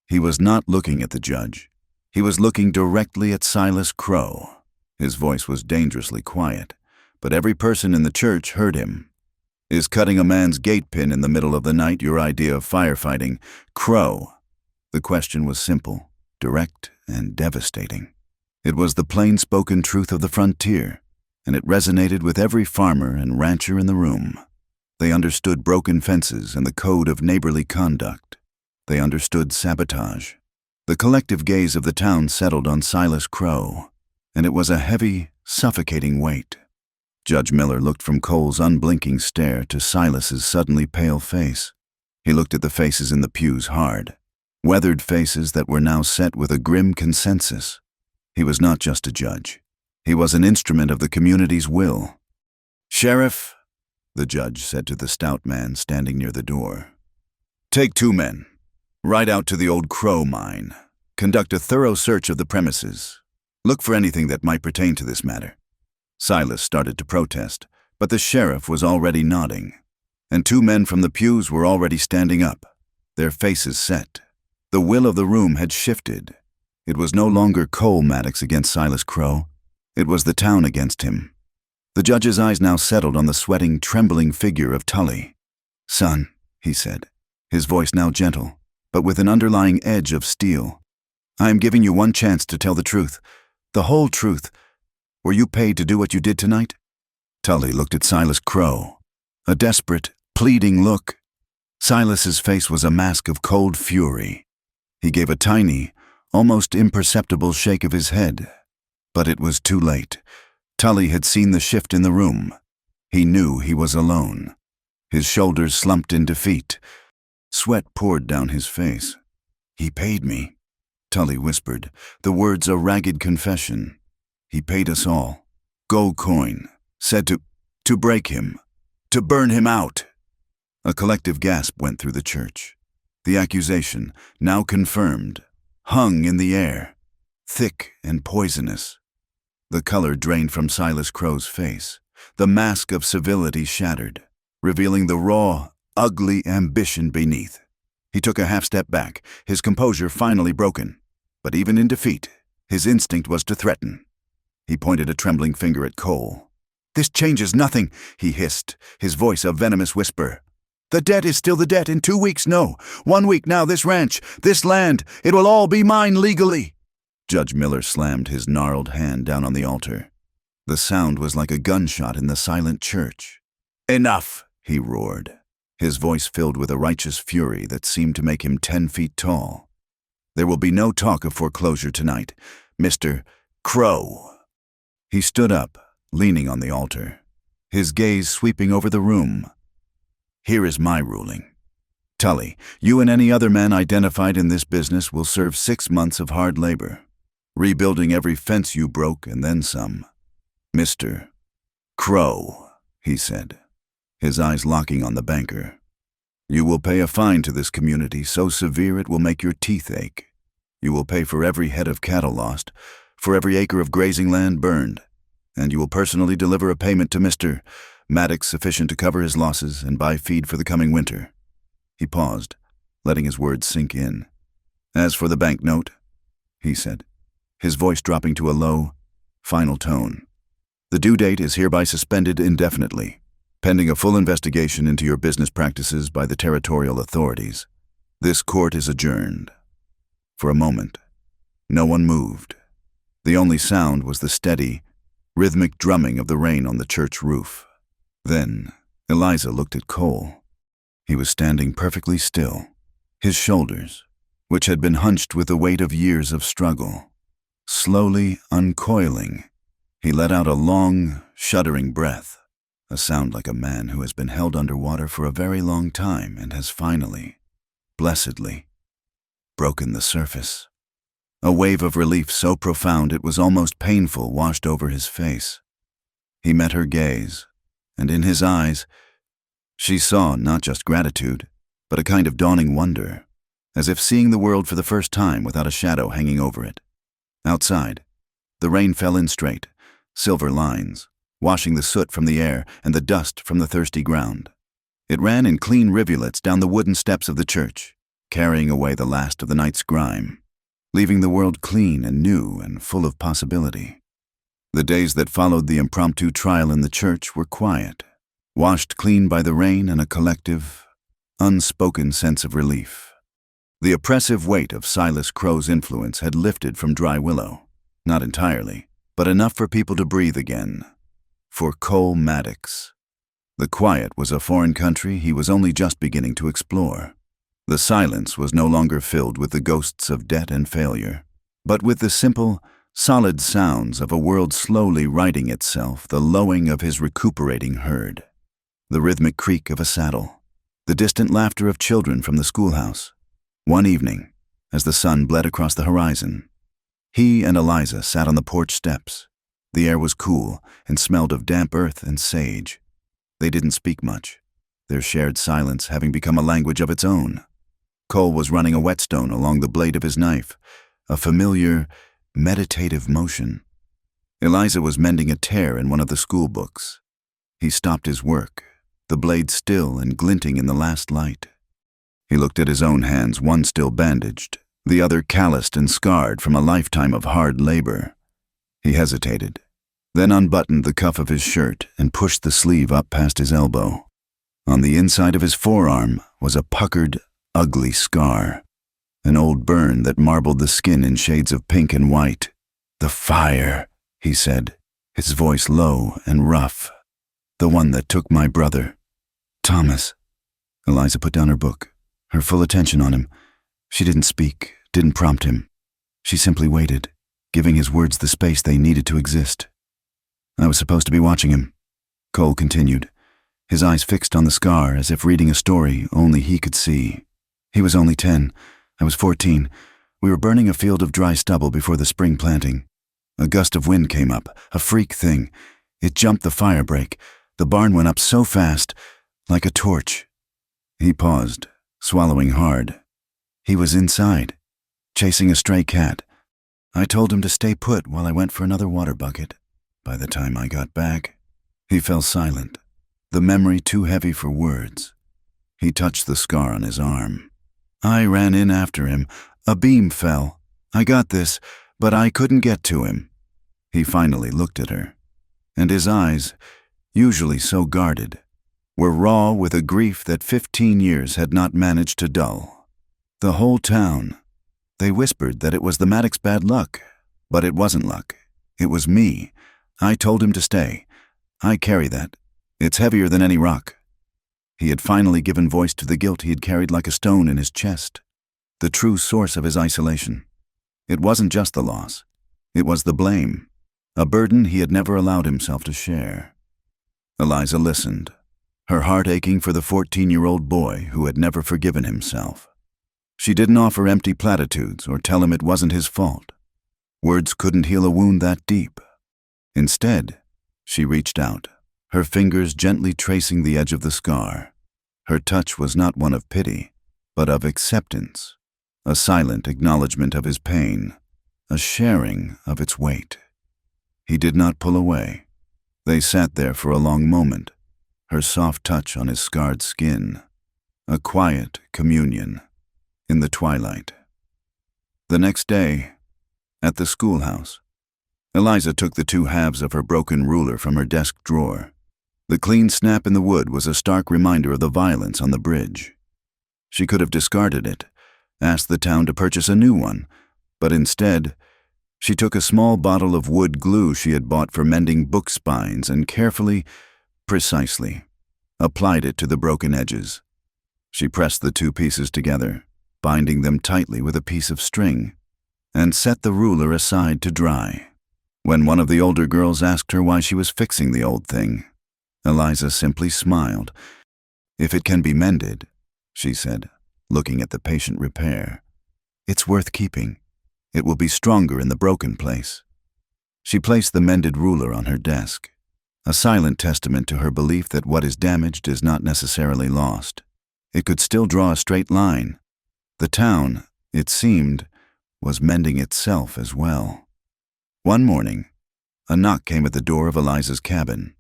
He was not looking at the judge. He was looking directly at Silas Crow. His voice was dangerously quiet, but every person in the church heard him. "Is cutting a man's gate pin in the middle of the night your idea of firefighting, Crow?" The question was simple, direct, and devastating. It was the plain-spoken truth of the frontier, and it resonated with every farmer and rancher in the room. They understood broken fences and the code of neighborly conduct. They understood sabotage. The collective gaze of the town settled on Silas Crow, and it was a heavy, suffocating weight. Judge Miller looked from Cole's unblinking stare to Silas's suddenly pale face. He looked at the faces in the pews hard, weathered faces that were now set with a grim consensus. He was not just a judge. He was an instrument of the community's will. "Sheriff," the judge said to the stout man standing near the door, "take 2 men. Ride out to the old Crow Mine. Conduct a thorough search of the premises. Look for anything that might pertain to this matter." Silas started to protest, but the sheriff was already nodding, and 2 men from the pews were already standing up, their faces set. The will of the room had shifted. It was no longer Cole Maddox against Silas Crow. It was the town against him. The judge's eyes now settled on the sweating, trembling figure of Tully. "Son," he said, his voice now gentle, but with an underlying edge of steel, "I am giving you one chance to tell the truth, the whole truth. Were you paid to do what you did tonight?" Tully looked at Silas Crow, a desperate, pleading look. Silas's face was a mask of cold fury. He gave a tiny, almost imperceptible shake of his head. But it was too late. Tully had seen the shift in the room. He knew he was alone. His shoulders slumped in defeat. Sweat poured down his face. "He paid me," Tully whispered, the words a ragged confession. "He paid us all. Gold coin. Said to break him. To burn him out." A collective gasp went through the church. The accusation, now confirmed, hung in the air, thick and poisonous. The color drained from Silas Crow's face. The mask of civility shattered, revealing the raw, ugly ambition beneath. He took a half step back, his composure finally broken. But even in defeat, his instinct was to threaten. He pointed a trembling finger at Cole. "This changes nothing," he hissed, his voice a venomous whisper. "The debt is still the debt. In 2 weeks, no. 1 week now, this ranch, this land, it will all be mine legally." Judge Miller slammed his gnarled hand down on the altar. The sound was like a gunshot in the silent church. "Enough," he roared, his voice filled with a righteous fury that seemed to make him 10 feet tall. "There will be no talk of foreclosure tonight, Mr. Crow." He stood up, leaning on the altar, his gaze sweeping over the room. "Here is my ruling. Tully, you and any other man identified in this business will serve 6 months of hard labor, rebuilding every fence you broke and then some. Mr. Crow," he said, his eyes locking on the banker, "you will pay a fine to this community so severe it will make your teeth ache. You will pay for every head of cattle lost, for every acre of grazing land burned, and you will personally deliver a payment to Mr. Maddox sufficient to cover his losses and buy feed for the coming winter." He paused, letting his words sink in. "As for the banknote," he said, his voice dropping to a low, final tone, "the due date is hereby suspended indefinitely, pending a full investigation into your business practices by the territorial authorities. This court is adjourned." For a moment, no one moved. The only sound was the steady, rhythmic drumming of the rain on the church roof. Then, Eliza looked at Cole. He was standing perfectly still, his shoulders, which had been hunched with the weight of years of struggle, slowly uncoiling. He let out a long, shuddering breath, a sound like a man who has been held underwater for a very long time and has finally, blessedly, broken the surface. A wave of relief so profound it was almost painful washed over his face. He met her gaze, and in his eyes, she saw not just gratitude, but a kind of dawning wonder, as if seeing the world for the first time without a shadow hanging over it. Outside, the rain fell in straight, silver lines, washing the soot from the air and the dust from the thirsty ground. It ran in clean rivulets down the wooden steps of the church, carrying away the last of the night's grime, leaving the world clean and new and full of possibility. The days that followed the impromptu trial in the church were quiet, washed clean by the rain and a collective, unspoken sense of relief. The oppressive weight of Silas Crow's influence had lifted from Dry Willow, not entirely, but enough for people to breathe again. For Cole Maddox, the quiet was a foreign country he was only just beginning to explore. The silence was no longer filled with the ghosts of debt and failure, but with the simple, solid sounds of a world slowly righting itself, the lowing of his recuperating herd, the rhythmic creak of a saddle, the distant laughter of children from the schoolhouse. One evening, as the sun bled across the horizon, he and Eliza sat on the porch steps. The air was cool and smelled of damp earth and sage. They didn't speak much, their shared silence having become a language of its own. Cole was running a whetstone along the blade of his knife, a familiar, meditative motion. Eliza was mending a tear in one of the school books. He stopped his work, the blade still and glinting in the last light. He looked at his own hands, one still bandaged, the other calloused and scarred from a lifetime of hard labor. He hesitated, then unbuttoned the cuff of his shirt and pushed the sleeve up past his elbow. On the inside of his forearm was a puckered, ugly scar, an old burn that marbled the skin in shades of pink and white. "The fire," he said, his voice low and rough. "The one that took my brother. Thomas." Eliza put down her book, her full attention on him. She didn't speak, didn't prompt him. She simply waited, giving his words the space they needed to exist. "I was supposed to be watching him," Cole continued, his eyes fixed on the scar as if reading a story only he could see. "He was only 10. I was 14. We were burning a field of dry stubble before the spring planting. A gust of wind came up, a freak thing. It jumped the fire break. The barn went up so fast, like a torch." He paused, swallowing hard. "He was inside, chasing a stray cat. I told him to stay put while I went for another water bucket. By the time I got back..." He fell silent, the memory too heavy for words. He touched the scar on his arm. "I ran in after him. A beam fell. I got this, but I couldn't get to him." He finally looked at her, and his eyes, usually so guarded, were raw with a grief that 15 years had not managed to dull. "The whole town. They whispered that it was the Maddox bad luck, but it wasn't luck. It was me. I told him to stay. I carry that. It's heavier than any rock." He had finally given voice to the guilt he had carried like a stone in his chest, the true source of his isolation. It wasn't just the loss. It was the blame, a burden he had never allowed himself to share. Eliza listened, her heart aching for the 14-year-old boy who had never forgiven himself. She didn't offer empty platitudes or tell him it wasn't his fault. Words couldn't heal a wound that deep. Instead, she reached out, her fingers gently tracing the edge of the scar. Her touch was not one of pity, but of acceptance, a silent acknowledgement of his pain, a sharing of its weight. He did not pull away. They sat there for a long moment, her soft touch on his scarred skin, a quiet communion in the twilight. The next day, at the schoolhouse, Eliza took the two halves of her broken ruler from her desk drawer. The clean snap in the wood was a stark reminder of the violence on the bridge. She could have discarded it, asked the town to purchase a new one, but instead, she took a small bottle of wood glue she had bought for mending book spines and carefully, precisely, applied it to the broken edges. She pressed the two pieces together, binding them tightly with a piece of string, and set the ruler aside to dry. When one of the older girls asked her why she was fixing the old thing, Eliza simply smiled. "If it can be mended," she said, looking at the patient repair, "it's worth keeping. It will be stronger in the broken place." She placed the mended ruler on her desk, a silent testament to her belief that what is damaged is not necessarily lost. It could still draw a straight line. The town, it seemed, was mending itself as well. One morning, a knock came at the door of Eliza's cabin.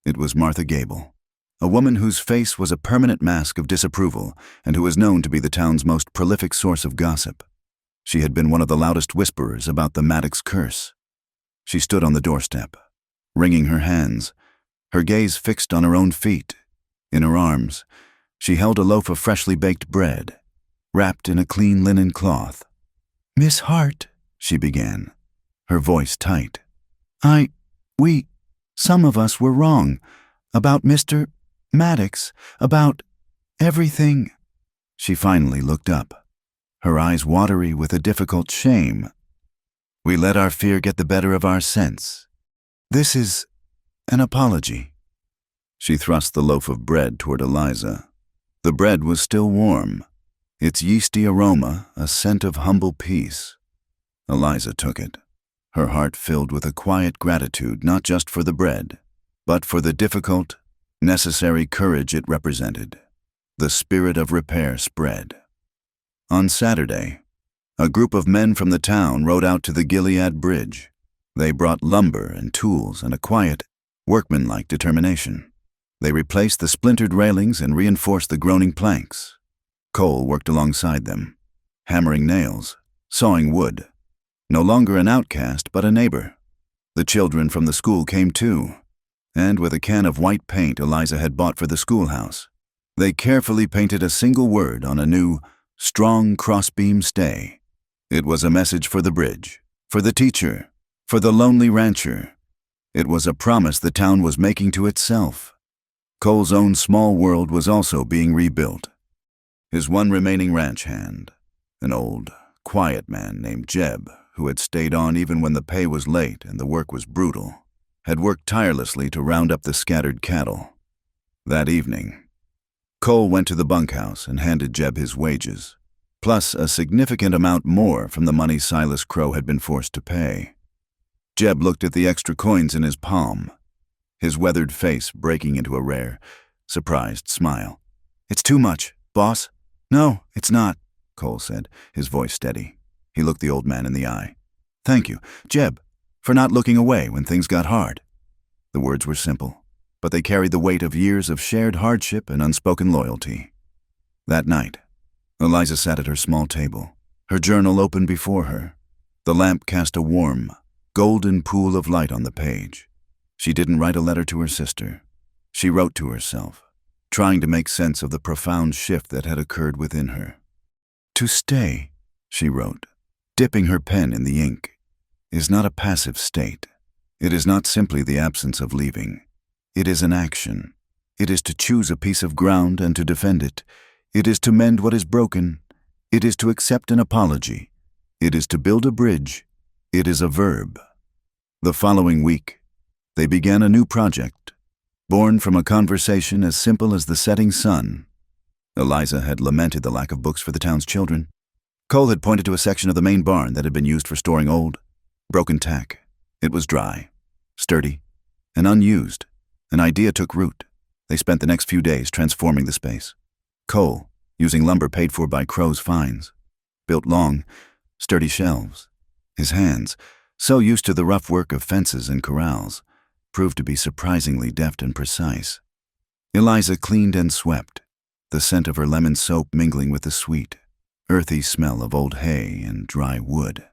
It was Martha Gable, a woman whose face was a permanent mask of disapproval and who was known to be the town's most prolific source of gossip. She had been one of the loudest whisperers about the Maddox curse. She stood on the doorstep, wringing her hands, her gaze fixed on her own feet. In her arms, she held a loaf of freshly baked bread, wrapped in a clean linen cloth. "Miss Hart," she began, her voice tight. Some of us were wrong. About Mr. Maddox, about everything." She finally looked up, her eyes watery with a difficult shame. "We let our fear get the better of our sense. This is an apology." She thrust the loaf of bread toward Eliza. The bread was still warm, its yeasty aroma a scent of humble peace. Eliza took it, her heart filled with a quiet gratitude not just for the bread, but for the difficult, necessary courage it represented. The spirit of repair spread. On Saturday, a group of men from the town rode out to the Gilead Bridge. They brought lumber and tools and a quiet, workmanlike determination. They replaced the splintered railings and reinforced the groaning planks. Cole worked alongside them, hammering nails, sawing wood. No longer an outcast, but a neighbor. The children from the school came too, and with a can of white paint Eliza had bought for the schoolhouse, they carefully painted a single word on a new, strong crossbeam stay. It was a message for the bridge, for the teacher, for the lonely rancher. It was a promise the town was making to itself. Cole's own small world was also being rebuilt. His one remaining ranch hand, an old, quiet man named Jeb, who had stayed on even when the pay was late and the work was brutal, had worked tirelessly to round up the scattered cattle. That evening, Cole went to the bunkhouse and handed Jeb his wages, plus a significant amount more from the money Silas Crow had been forced to pay. Jeb looked at the extra coins in his palm, his weathered face breaking into a rare, surprised smile. "It's too much, boss." "No, it's not," Cole said, his voice steady. He looked the old man in the eye. "Thank you, Jeb, for not looking away when things got hard." The words were simple, but they carried the weight of years of shared hardship and unspoken loyalty. That night, Eliza sat at her small table, her journal open before her. The lamp cast a warm, golden pool of light on the page. She didn't write a letter to her sister. She wrote to herself, trying to make sense of the profound shift that had occurred within her. "To stay," she wrote, dipping her pen in the ink, "is not a passive state. It is not simply the absence of leaving. It is an action. It is to choose a piece of ground and to defend it. It is to mend what is broken. It is to accept an apology. It is to build a bridge. It is a verb." The following week, they began a new project, born from a conversation as simple as the setting sun. Eliza had lamented the lack of books for the town's children. Cole had pointed to a section of the main barn that had been used for storing old, broken tack. It was dry, sturdy, and unused. An idea took root. They spent the next few days transforming the space. Cole, using lumber paid for by Crow's fines, built long, sturdy shelves, His hands, so used to the rough work of fences and corrals, proved to be surprisingly deft and precise. Eliza cleaned and swept, the scent of her lemon soap mingling with the sweet, earthy smell of old hay and dry wood.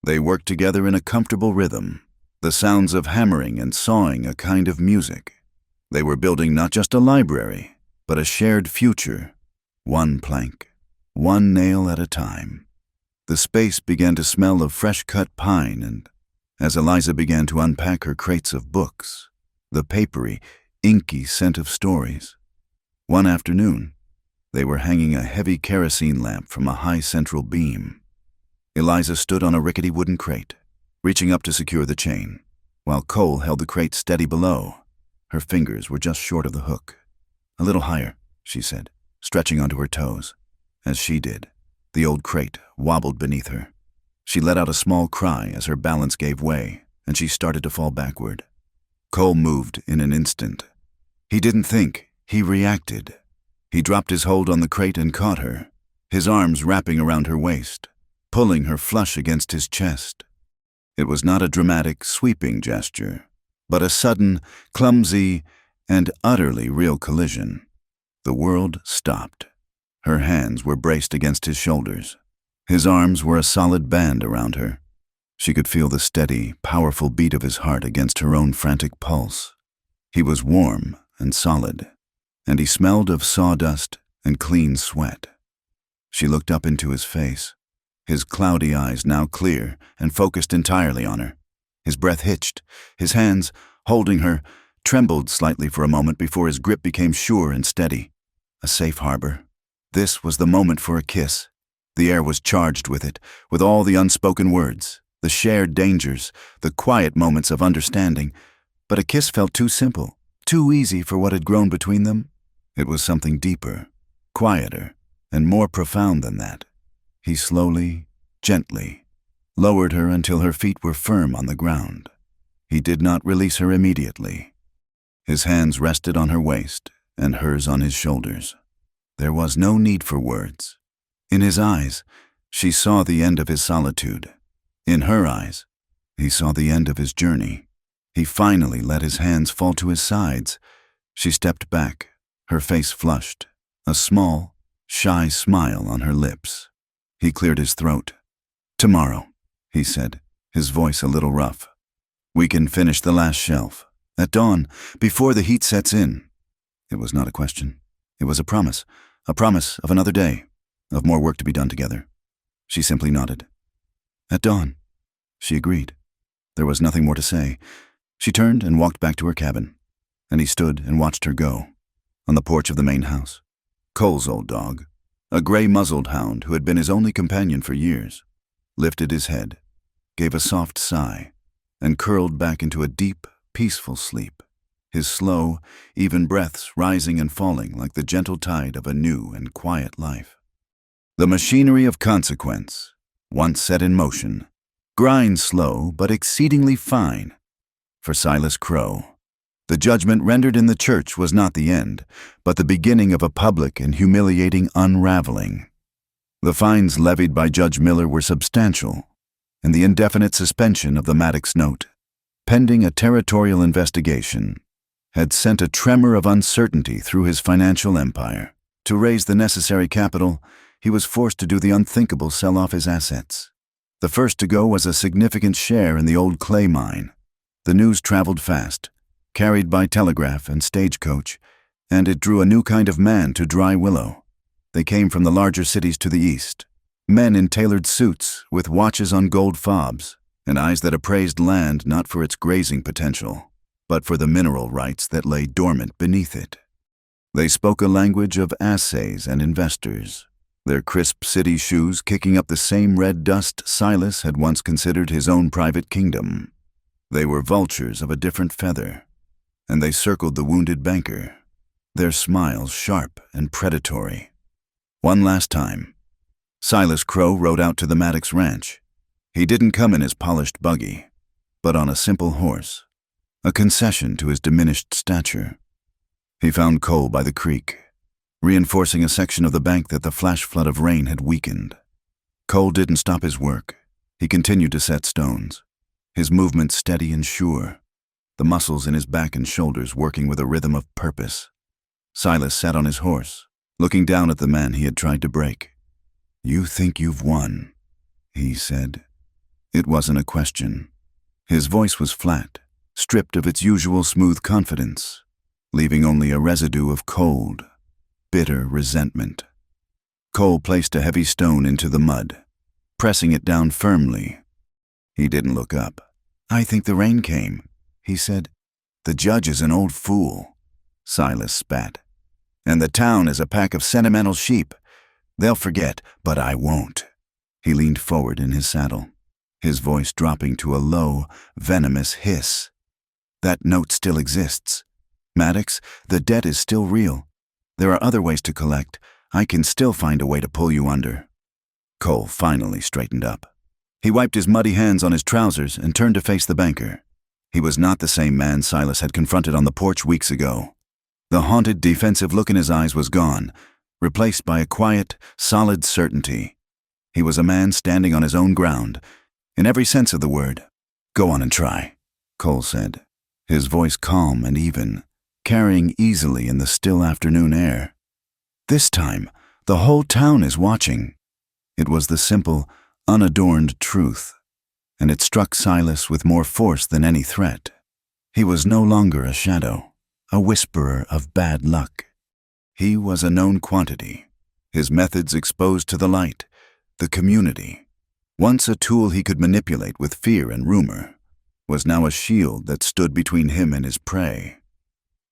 They worked together in a comfortable rhythm, the sounds of hammering and sawing a kind of music. They were building not just a library, but a shared future, one plank, one nail at a time. The space began to smell of fresh-cut pine, and as Eliza began to unpack her crates of books, the papery, inky scent of stories. One afternoon, they were hanging a heavy kerosene lamp from a high central beam. Eliza stood on a rickety wooden crate, reaching up to secure the chain, while Cole held the crate steady below. Her fingers were just short of the hook. "A little higher," she said, stretching onto her toes. As she did, the old crate wobbled beneath her. She let out a small cry as her balance gave way, and she started to fall backward. Cole moved in an instant. He didn't think, he reacted. He dropped his hold on the crate and caught her, his arms wrapping around her waist, pulling her flush against his chest. It was not a dramatic, sweeping gesture, but a sudden, clumsy, and utterly real collision. The world stopped. Her hands were braced against his shoulders. His arms were a solid band around her. She could feel the steady, powerful beat of his heart against her own frantic pulse. He was warm and solid, and he smelled of sawdust and clean sweat. She looked up into his face, his cloudy eyes now clear and focused entirely on her. His breath hitched. His hands, holding her, trembled slightly for a moment before his grip became sure and steady. A safe harbor. This was the moment for a kiss. The air was charged with it, with all the unspoken words, the shared dangers, the quiet moments of understanding. But a kiss felt too simple, too easy for what had grown between them. It was something deeper, quieter, and more profound than that. He slowly, gently, lowered her until her feet were firm on the ground. He did not release her immediately. His hands rested on her waist and hers on his shoulders. There was no need for words. In his eyes, she saw the end of his solitude. In her eyes, he saw the end of his journey. He finally let his hands fall to his sides. She stepped back, her face flushed, a small, shy smile on her lips. He cleared his throat. "Tomorrow," he said, his voice a little rough. "We can finish the last shelf. At dawn, before the heat sets in." It was not a question. It was a promise of another day, of more work to be done together. She simply nodded. "At dawn," she agreed. There was nothing more to say. She turned and walked back to her cabin, and he stood and watched her go. On the porch of the main house, Cole's old dog, a gray-muzzled hound who had been his only companion for years, lifted his head, gave a soft sigh, and curled back into a deep, peaceful sleep, his slow, even breaths rising and falling like the gentle tide of a new and quiet life. The machinery of consequence, once set in motion, grinds slow but exceedingly fine. For Silas Crow, the judgment rendered in the church was not the end, but the beginning of a public and humiliating unraveling. The fines levied by Judge Miller were substantial, and the indefinite suspension of the Maddox note, pending a territorial investigation, had sent a tremor of uncertainty through his financial empire. To raise the necessary capital, he was forced to do the unthinkable: sell off his assets. The first to go was a significant share in the old clay mine. The news traveled fast, carried by telegraph and stagecoach, and it drew a new kind of man to Dry Willow. They came from the larger cities to the east, men in tailored suits with watches on gold fobs and eyes that appraised land not for its grazing potential, but for the mineral rights that lay dormant beneath it. They spoke a language of assays and investors, their crisp city shoes kicking up the same red dust Silas had once considered his own private kingdom. They were vultures of a different feather, and they circled the wounded banker, their smiles sharp and predatory. One last time, Silas Crow rode out to the Maddox ranch. He didn't come in his polished buggy, but on a simple horse, a concession to his diminished stature. He found Cole by the creek, reinforcing a section of the bank that the flash flood of rain had weakened. Cole didn't stop his work. He continued to set stones, his movements steady and sure, the muscles in his back and shoulders working with a rhythm of purpose. Silas sat on his horse, looking down at the man he had tried to break. "You think you've won," he said. It wasn't a question. His voice was flat, stripped of its usual smooth confidence, leaving only a residue of cold, bitter resentment. Cole placed a heavy stone into the mud, pressing it down firmly. He didn't look up. "I think the rain came," he said. "The judge is an old fool," Silas spat. "And the town is a pack of sentimental sheep. They'll forget, but I won't." He leaned forward in his saddle, his voice dropping to a low, venomous hiss. "That note still exists. Maddox, the debt is still real. There are other ways to collect. I can still find a way to pull you under." Cole finally straightened up. He wiped his muddy hands on his trousers and turned to face the banker. He was not the same man Silas had confronted on the porch weeks ago. The haunted, defensive look in his eyes was gone, replaced by a quiet, solid certainty. He was a man standing on his own ground, in every sense of the word. "Go on and try," Cole said, his voice calm and even, carrying easily in the still afternoon air. "This time, the whole town is watching." It was the simple, unadorned truth, and it struck Silas with more force than any threat. He was no longer a shadow, a whisperer of bad luck. He was a known quantity, his methods exposed to the light, the community. Once a tool he could manipulate with fear and rumor, was now a shield that stood between him and his prey.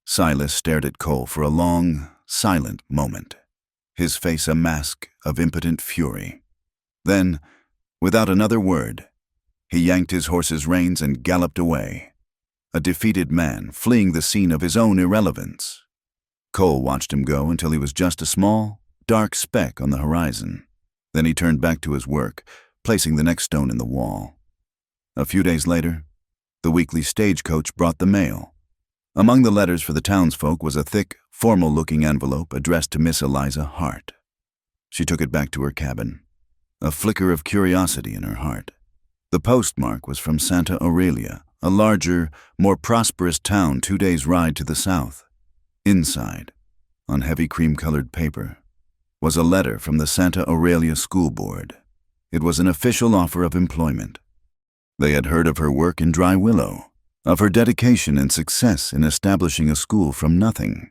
Silas stared at Cole for a long, silent moment, his face a mask of impotent fury. Then, without another word, he yanked his horse's reins and galloped away, a defeated man fleeing the scene of his own irrelevance. Cole watched him go until he was just a small, dark speck on the horizon. Then he turned back to his work, placing the next stone in the wall. A few days later, the weekly stagecoach brought the mail. Among the letters for the townsfolk was a thick, formal-looking envelope addressed to Miss Eliza Hart. She took it back to her cabin, a flicker of curiosity in her heart. The postmark was from Santa Aurelia, a larger, more prosperous town 2 days' ride to the south. Inside, on heavy cream-colored paper, was a letter from the Santa Aurelia School Board. It was an official offer of employment. They had heard of her work in Dry Willow, of her dedication and success in establishing a school from nothing.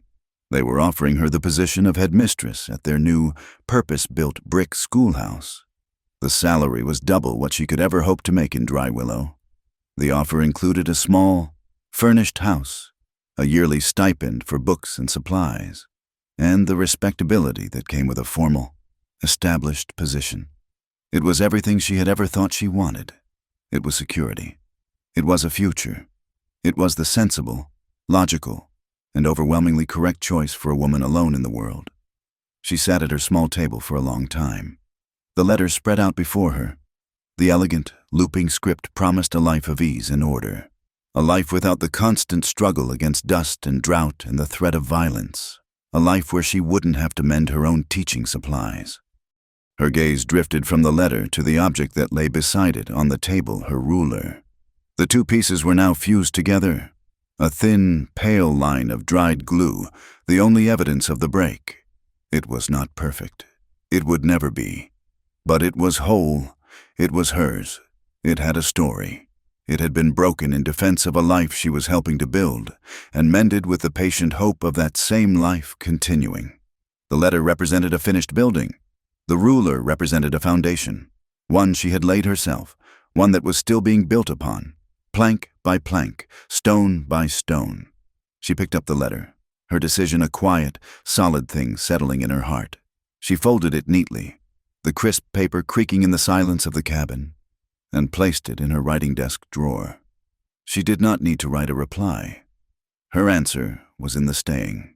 They were offering her the position of headmistress at their new, purpose-built brick schoolhouse. The salary was double what she could ever hope to make in Dry Willow. The offer included a small, furnished house, a yearly stipend for books and supplies, and the respectability that came with a formal, established position. It was everything she had ever thought she wanted. It was security. It was a future. It was the sensible, logical, and overwhelmingly correct choice for a woman alone in the world. She sat at her small table for a long time. The letters spread out before her. The elegant, looping script promised a life of ease and order, a life without the constant struggle against dust and drought and the threat of violence, a life where she wouldn't have to mend her own teaching supplies. Her gaze drifted from the letter to the object that lay beside it on the table, her ruler. The two pieces were now fused together, a thin, pale line of dried glue, the only evidence of the break. It was not perfect. It would never be. But it was whole. It was hers. It had a story. It had been broken in defense of a life she was helping to build, and mended with the patient hope of that same life continuing. The letter represented a finished building. The ruler represented a foundation, one she had laid herself, one that was still being built upon, plank by plank, stone by stone. She picked up the letter, her decision a quiet, solid thing settling in her heart. She folded it neatly, the crisp paper creaking in the silence of the cabin, and placed it in her writing desk drawer. She did not need to write a reply. Her answer was in the staying.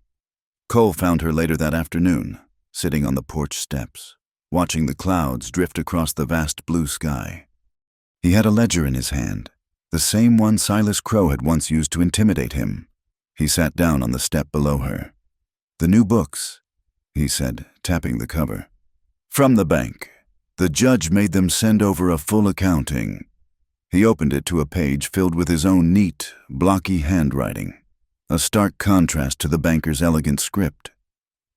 Cole found her later that afternoon, sitting on the porch steps, watching the clouds drift across the vast blue sky. He had a ledger in his hand, the same one Silas Crow had once used to intimidate him. He sat down on the step below her. "The new books," he said, tapping the cover. "From the bank. The judge made them send over a full accounting. He opened it to a page filled with his own neat, blocky handwriting, a stark contrast to the banker's elegant script.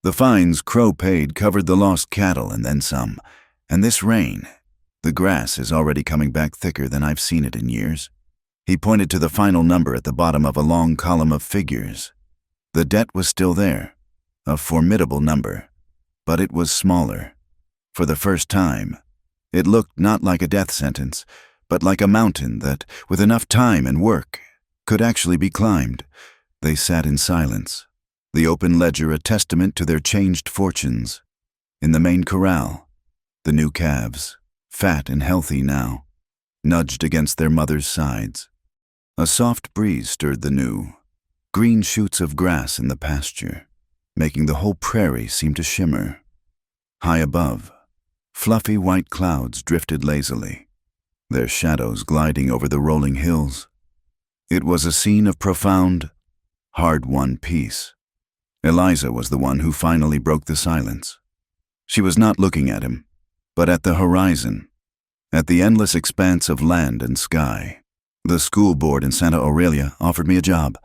The fines Crow paid covered the lost cattle and then some, and this rain, the grass is already coming back thicker than I've seen it in years. He pointed to the final number at the bottom of a long column of figures. The debt was still there, a formidable number, but it was smaller. For the first time, it looked not like a death sentence, but like a mountain that, with enough time and work, could actually be climbed. They sat in silence, the open ledger a testament to their changed fortunes. In the main corral, the new calves, fat and healthy now, nudged against their mother's sides. A soft breeze stirred the new, green shoots of grass in the pasture, making the whole prairie seem to shimmer. High above, fluffy white clouds drifted lazily, their shadows gliding over the rolling hills. It was a scene of profound, hard-won peace. Eliza was the one who finally broke the silence. She was not looking at him, but at the horizon, at the endless expanse of land and sky. "The school board in Santa Aurelia offered me a job,"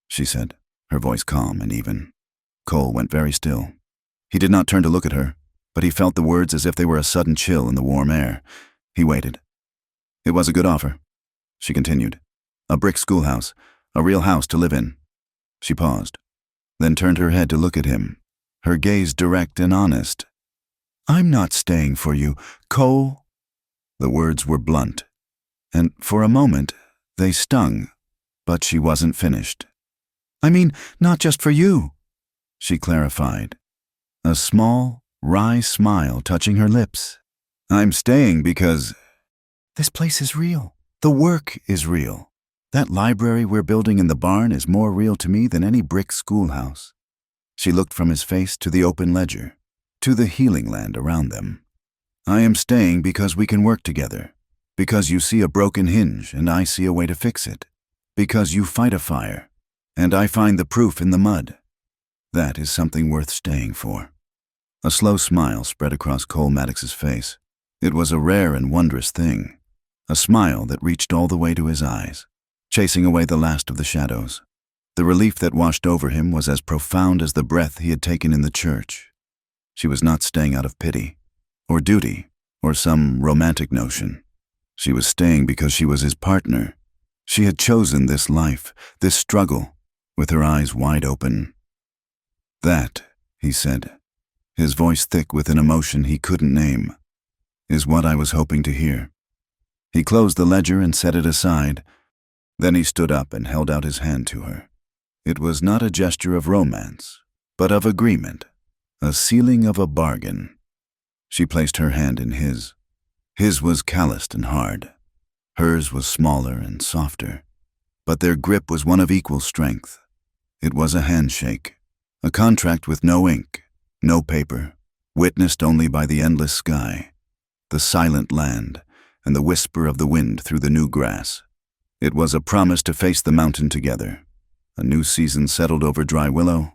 she said, her voice calm and even. Cole went very still. He did not turn to look at her, but he felt the words as if they were a sudden chill in the warm air. He waited. "It was a good offer," she continued. "A brick schoolhouse, a real house to live in." She paused, then turned her head to look at him, her gaze direct and honest. "I'm not staying for you, Cole." The words were blunt, and for a moment they stung, but she wasn't finished. "I mean, not just for you," she clarified, a small, wry smile touching her lips. "I'm staying because this place is real. The work is real. That library we're building in the barn is more real to me than any brick schoolhouse." She looked from his face to the open ledger, to the healing land around them. "I am staying because we can work together, because you see a broken hinge and I see a way to fix it, because you fight a fire and I find the proof in the mud. That is something worth staying for." A slow smile spread across Cole Maddox's face. It was a rare and wondrous thing, a smile that reached all the way to his eyes, chasing away the last of the shadows. The relief that washed over him was as profound as the breath he had taken in the church. She was not staying out of pity, or duty, or some romantic notion. She was staying because she was his partner. She had chosen this life, this struggle, with her eyes wide open. "That," he said, his voice thick with an emotion he couldn't name, "is what I was hoping to hear." He closed the ledger and set it aside. Then he stood up and held out his hand to her. It was not a gesture of romance, but of agreement, a sealing of a bargain. She placed her hand in his. His was calloused and hard. Hers was smaller and softer, but their grip was one of equal strength. It was a handshake, a contract with no ink, no paper, witnessed only by the endless sky, the silent land, and the whisper of the wind through the new grass. It was a promise to face the mountain together. A new season settled over Dry Willow,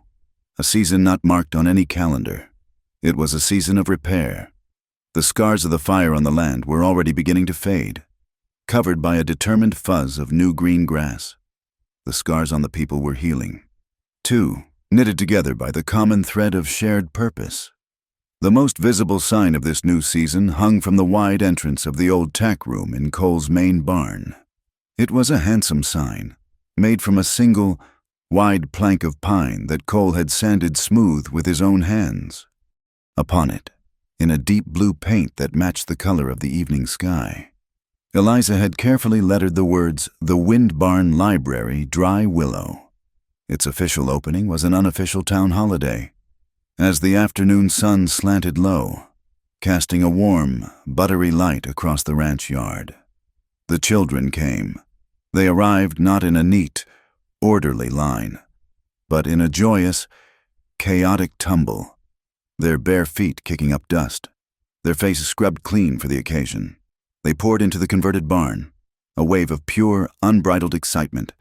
a season not marked on any calendar. It was a season of repair. The scars of the fire on the land were already beginning to fade, covered by a determined fuzz of new green grass. The scars on the people were healing, too, knitted together by the common thread of shared purpose. The most visible sign of this new season hung from the wide entrance of the old tack room in Cole's main barn. It was a handsome sign, made from a single, wide plank of pine that Cole had sanded smooth with his own hands. Upon it, in a deep blue paint that matched the color of the evening sky, Eliza had carefully lettered the words, "The Wind Barn Library, Dry Willow." Its official opening was an unofficial town holiday. As the afternoon sun slanted low, casting a warm, buttery light across the ranch yard, the children came. They arrived not in a neat, orderly line, but in a joyous, chaotic tumble, their bare feet kicking up dust, their faces scrubbed clean for the occasion. They poured into the converted barn, a wave of pure, unbridled excitement.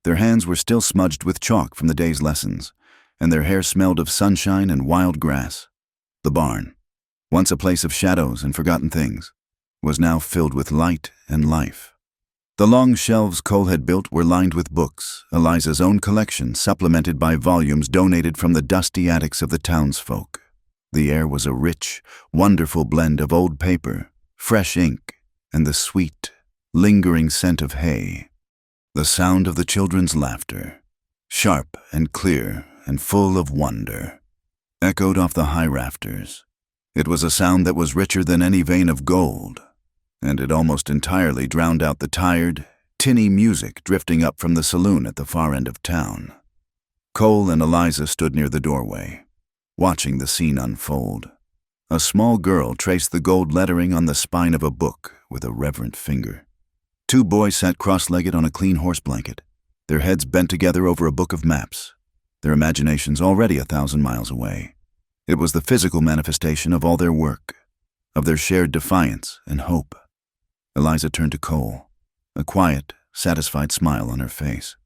Their hands were still smudged with chalk from the day's lessons, and their hair smelled of sunshine and wild grass. The barn, once a place of shadows and forgotten things, was now filled with light and life. The long shelves Cole had built were lined with books, Eliza's own collection supplemented by volumes donated from the dusty attics of the townsfolk. The air was a rich, wonderful blend of old paper, fresh ink, and the sweet, lingering scent of hay. The sound of the children's laughter, sharp and clear and full of wonder, echoed off the high rafters. It was a sound that was richer than any vein of gold, and it almost entirely drowned out the tired, tinny music drifting up from the saloon at the far end of town. Cole and Eliza stood near the doorway, watching the scene unfold. A small girl traced the gold lettering on the spine of a book with a reverent finger. Two boys sat cross-legged on a clean horse blanket, their heads bent together over a book of maps, their imaginations already 1,000 miles away. It was the physical manifestation of all their work, of their shared defiance and hope. Eliza turned to Cole, a quiet, satisfied smile on her face.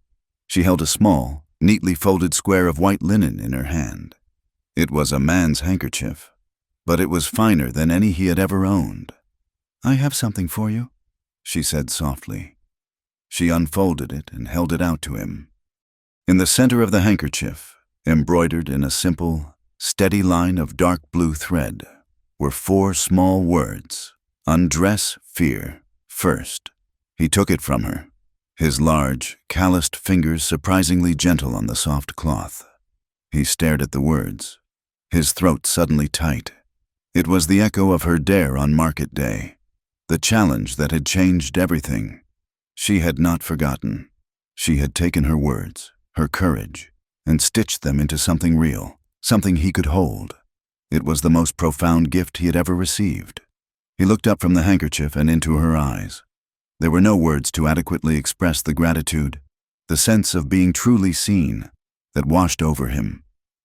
She held a small, neatly folded square of white linen in her hand. It was a man's handkerchief, but it was finer than any he had ever owned. "I have something for you," she said softly. She unfolded it and held it out to him. In the center of the handkerchief, embroidered in a simple, steady line of dark blue thread, were 4 small words: "Undress fear first." He took it from her, his large, calloused fingers surprisingly gentle on the soft cloth. He stared at the words, his throat suddenly tight. It was the echo of her dare on market day, the challenge that had changed everything. She had not forgotten. She had taken her words, her courage, and stitched them into something real, something he could hold. It was the most profound gift he had ever received. He looked up from the handkerchief and into her eyes. There were no words to adequately express the gratitude, the sense of being truly seen, that washed over him.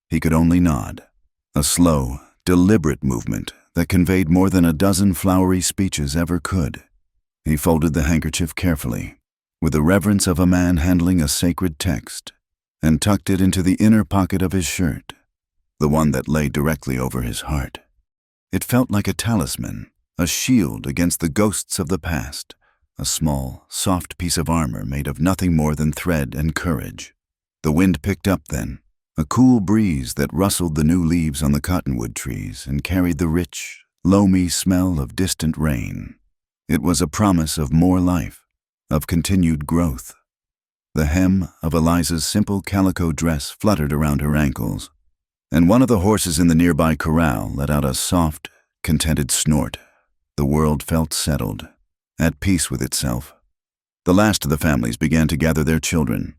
He could only nod, a slow, deliberate movement that conveyed more than a dozen flowery speeches ever could. He folded the handkerchief carefully, with the reverence of a man handling a sacred text, and tucked it into the inner pocket of his shirt, the one that lay directly over his heart. It felt like a talisman, a shield against the ghosts of the past, a small, soft piece of armor made of nothing more than thread and courage. The wind picked up then, a cool breeze that rustled the new leaves on the cottonwood trees and carried the rich, loamy smell of distant rain. It was a promise of more life, of continued growth. The hem of Eliza's simple calico dress fluttered around her ankles, and one of the horses in the nearby corral let out a soft, contented snort. The world felt settled, at peace with itself. The last of the families began to gather their children,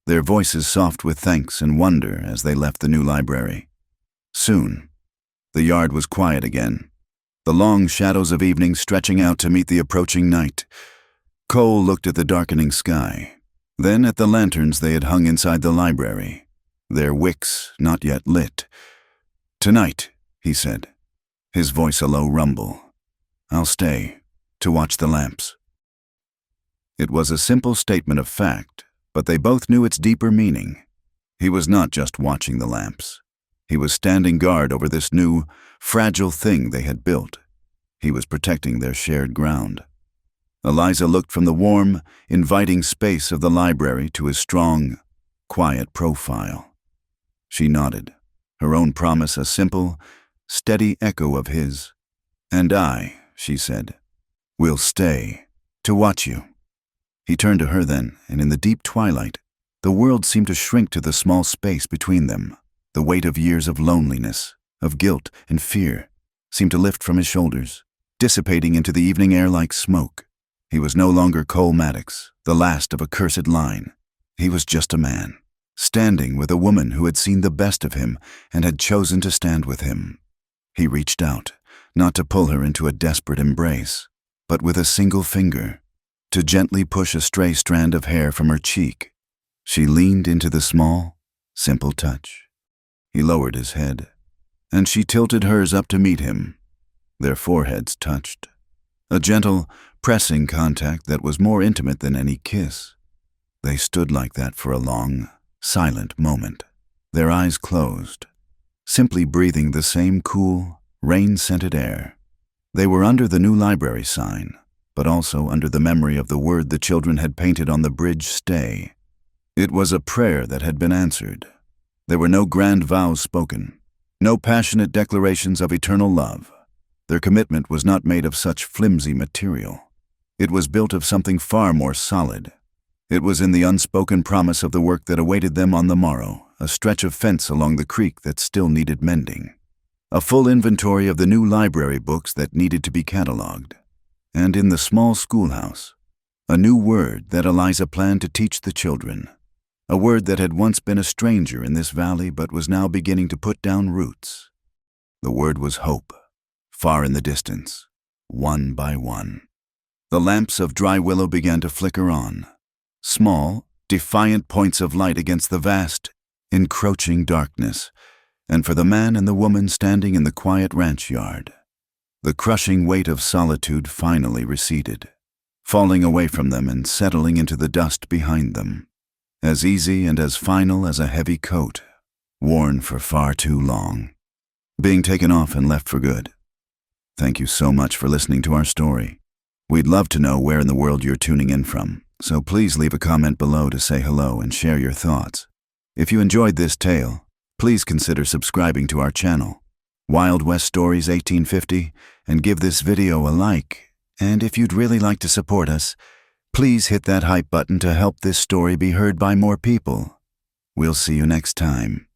their voices soft with thanks and wonder as they left the new library. Soon, the yard was quiet again, the long shadows of evening stretching out to meet the approaching night. Cole looked at the darkening sky, then at the lanterns they had hung inside the library, their wicks not yet lit. "Tonight," he said, his voice a low rumble, "I'll stay to watch the lamps." It was a simple statement of fact, but they both knew its deeper meaning. He was not just watching the lamps. He was standing guard over this new, fragile thing they had built. He was protecting their shared ground. Eliza looked from the warm, inviting space of the library to his strong, quiet profile. She nodded, her own promise a simple, steady echo of his. "And I," she said, "will stay to watch you." He turned to her then, and in the deep twilight, the world seemed to shrink to the small space between them. The weight of years of loneliness, of guilt and fear, seemed to lift from his shoulders, dissipating into the evening air like smoke. He was no longer Cole Maddox, the last of a cursed line. He was just a man, standing with a woman who had seen the best of him and had chosen to stand with him. He reached out, not to pull her into a desperate embrace, but with a single finger, to gently push a stray strand of hair from her cheek. She leaned into the small, simple touch. He lowered his head, and she tilted hers up to meet him. Their foreheads touched, a gentle, pressing contact that was more intimate than any kiss. They stood like that for a long, silent moment, their eyes closed, simply breathing the same cool, rain-scented air. They were under the new library sign, but also under the memory of the word the children had painted on the bridge stay. It was a prayer that had been answered. There were no grand vows spoken, no passionate declarations of eternal love. Their commitment was not made of such flimsy material. It was built of something far more solid. It was in the unspoken promise of the work that awaited them on the morrow, a stretch of fence along the creek that still needed mending, a full inventory of the new library books that needed to be cataloged, and in the small schoolhouse, a new word that Eliza planned to teach the children, a word that had once been a stranger in this valley but was now beginning to put down roots. The word was hope, far in the distance, one by one. The lamps of Dry Willow began to flicker on, small, defiant points of light against the vast, encroaching darkness, and for the man and the woman standing in the quiet ranch yard, the crushing weight of solitude finally receded, falling away from them and settling into the dust behind them, as easy and as final as a heavy coat, worn for far too long, being taken off and left for good. Thank you so much for listening to our story. We'd love to know where in the world you're tuning in from, so please leave a comment below to say hello and share your thoughts. If you enjoyed this tale, please consider subscribing to our channel, Wild West Stories 1850, and give this video a like. And if you'd really like to support us, please hit that hype button to help this story be heard by more people. We'll see you next time.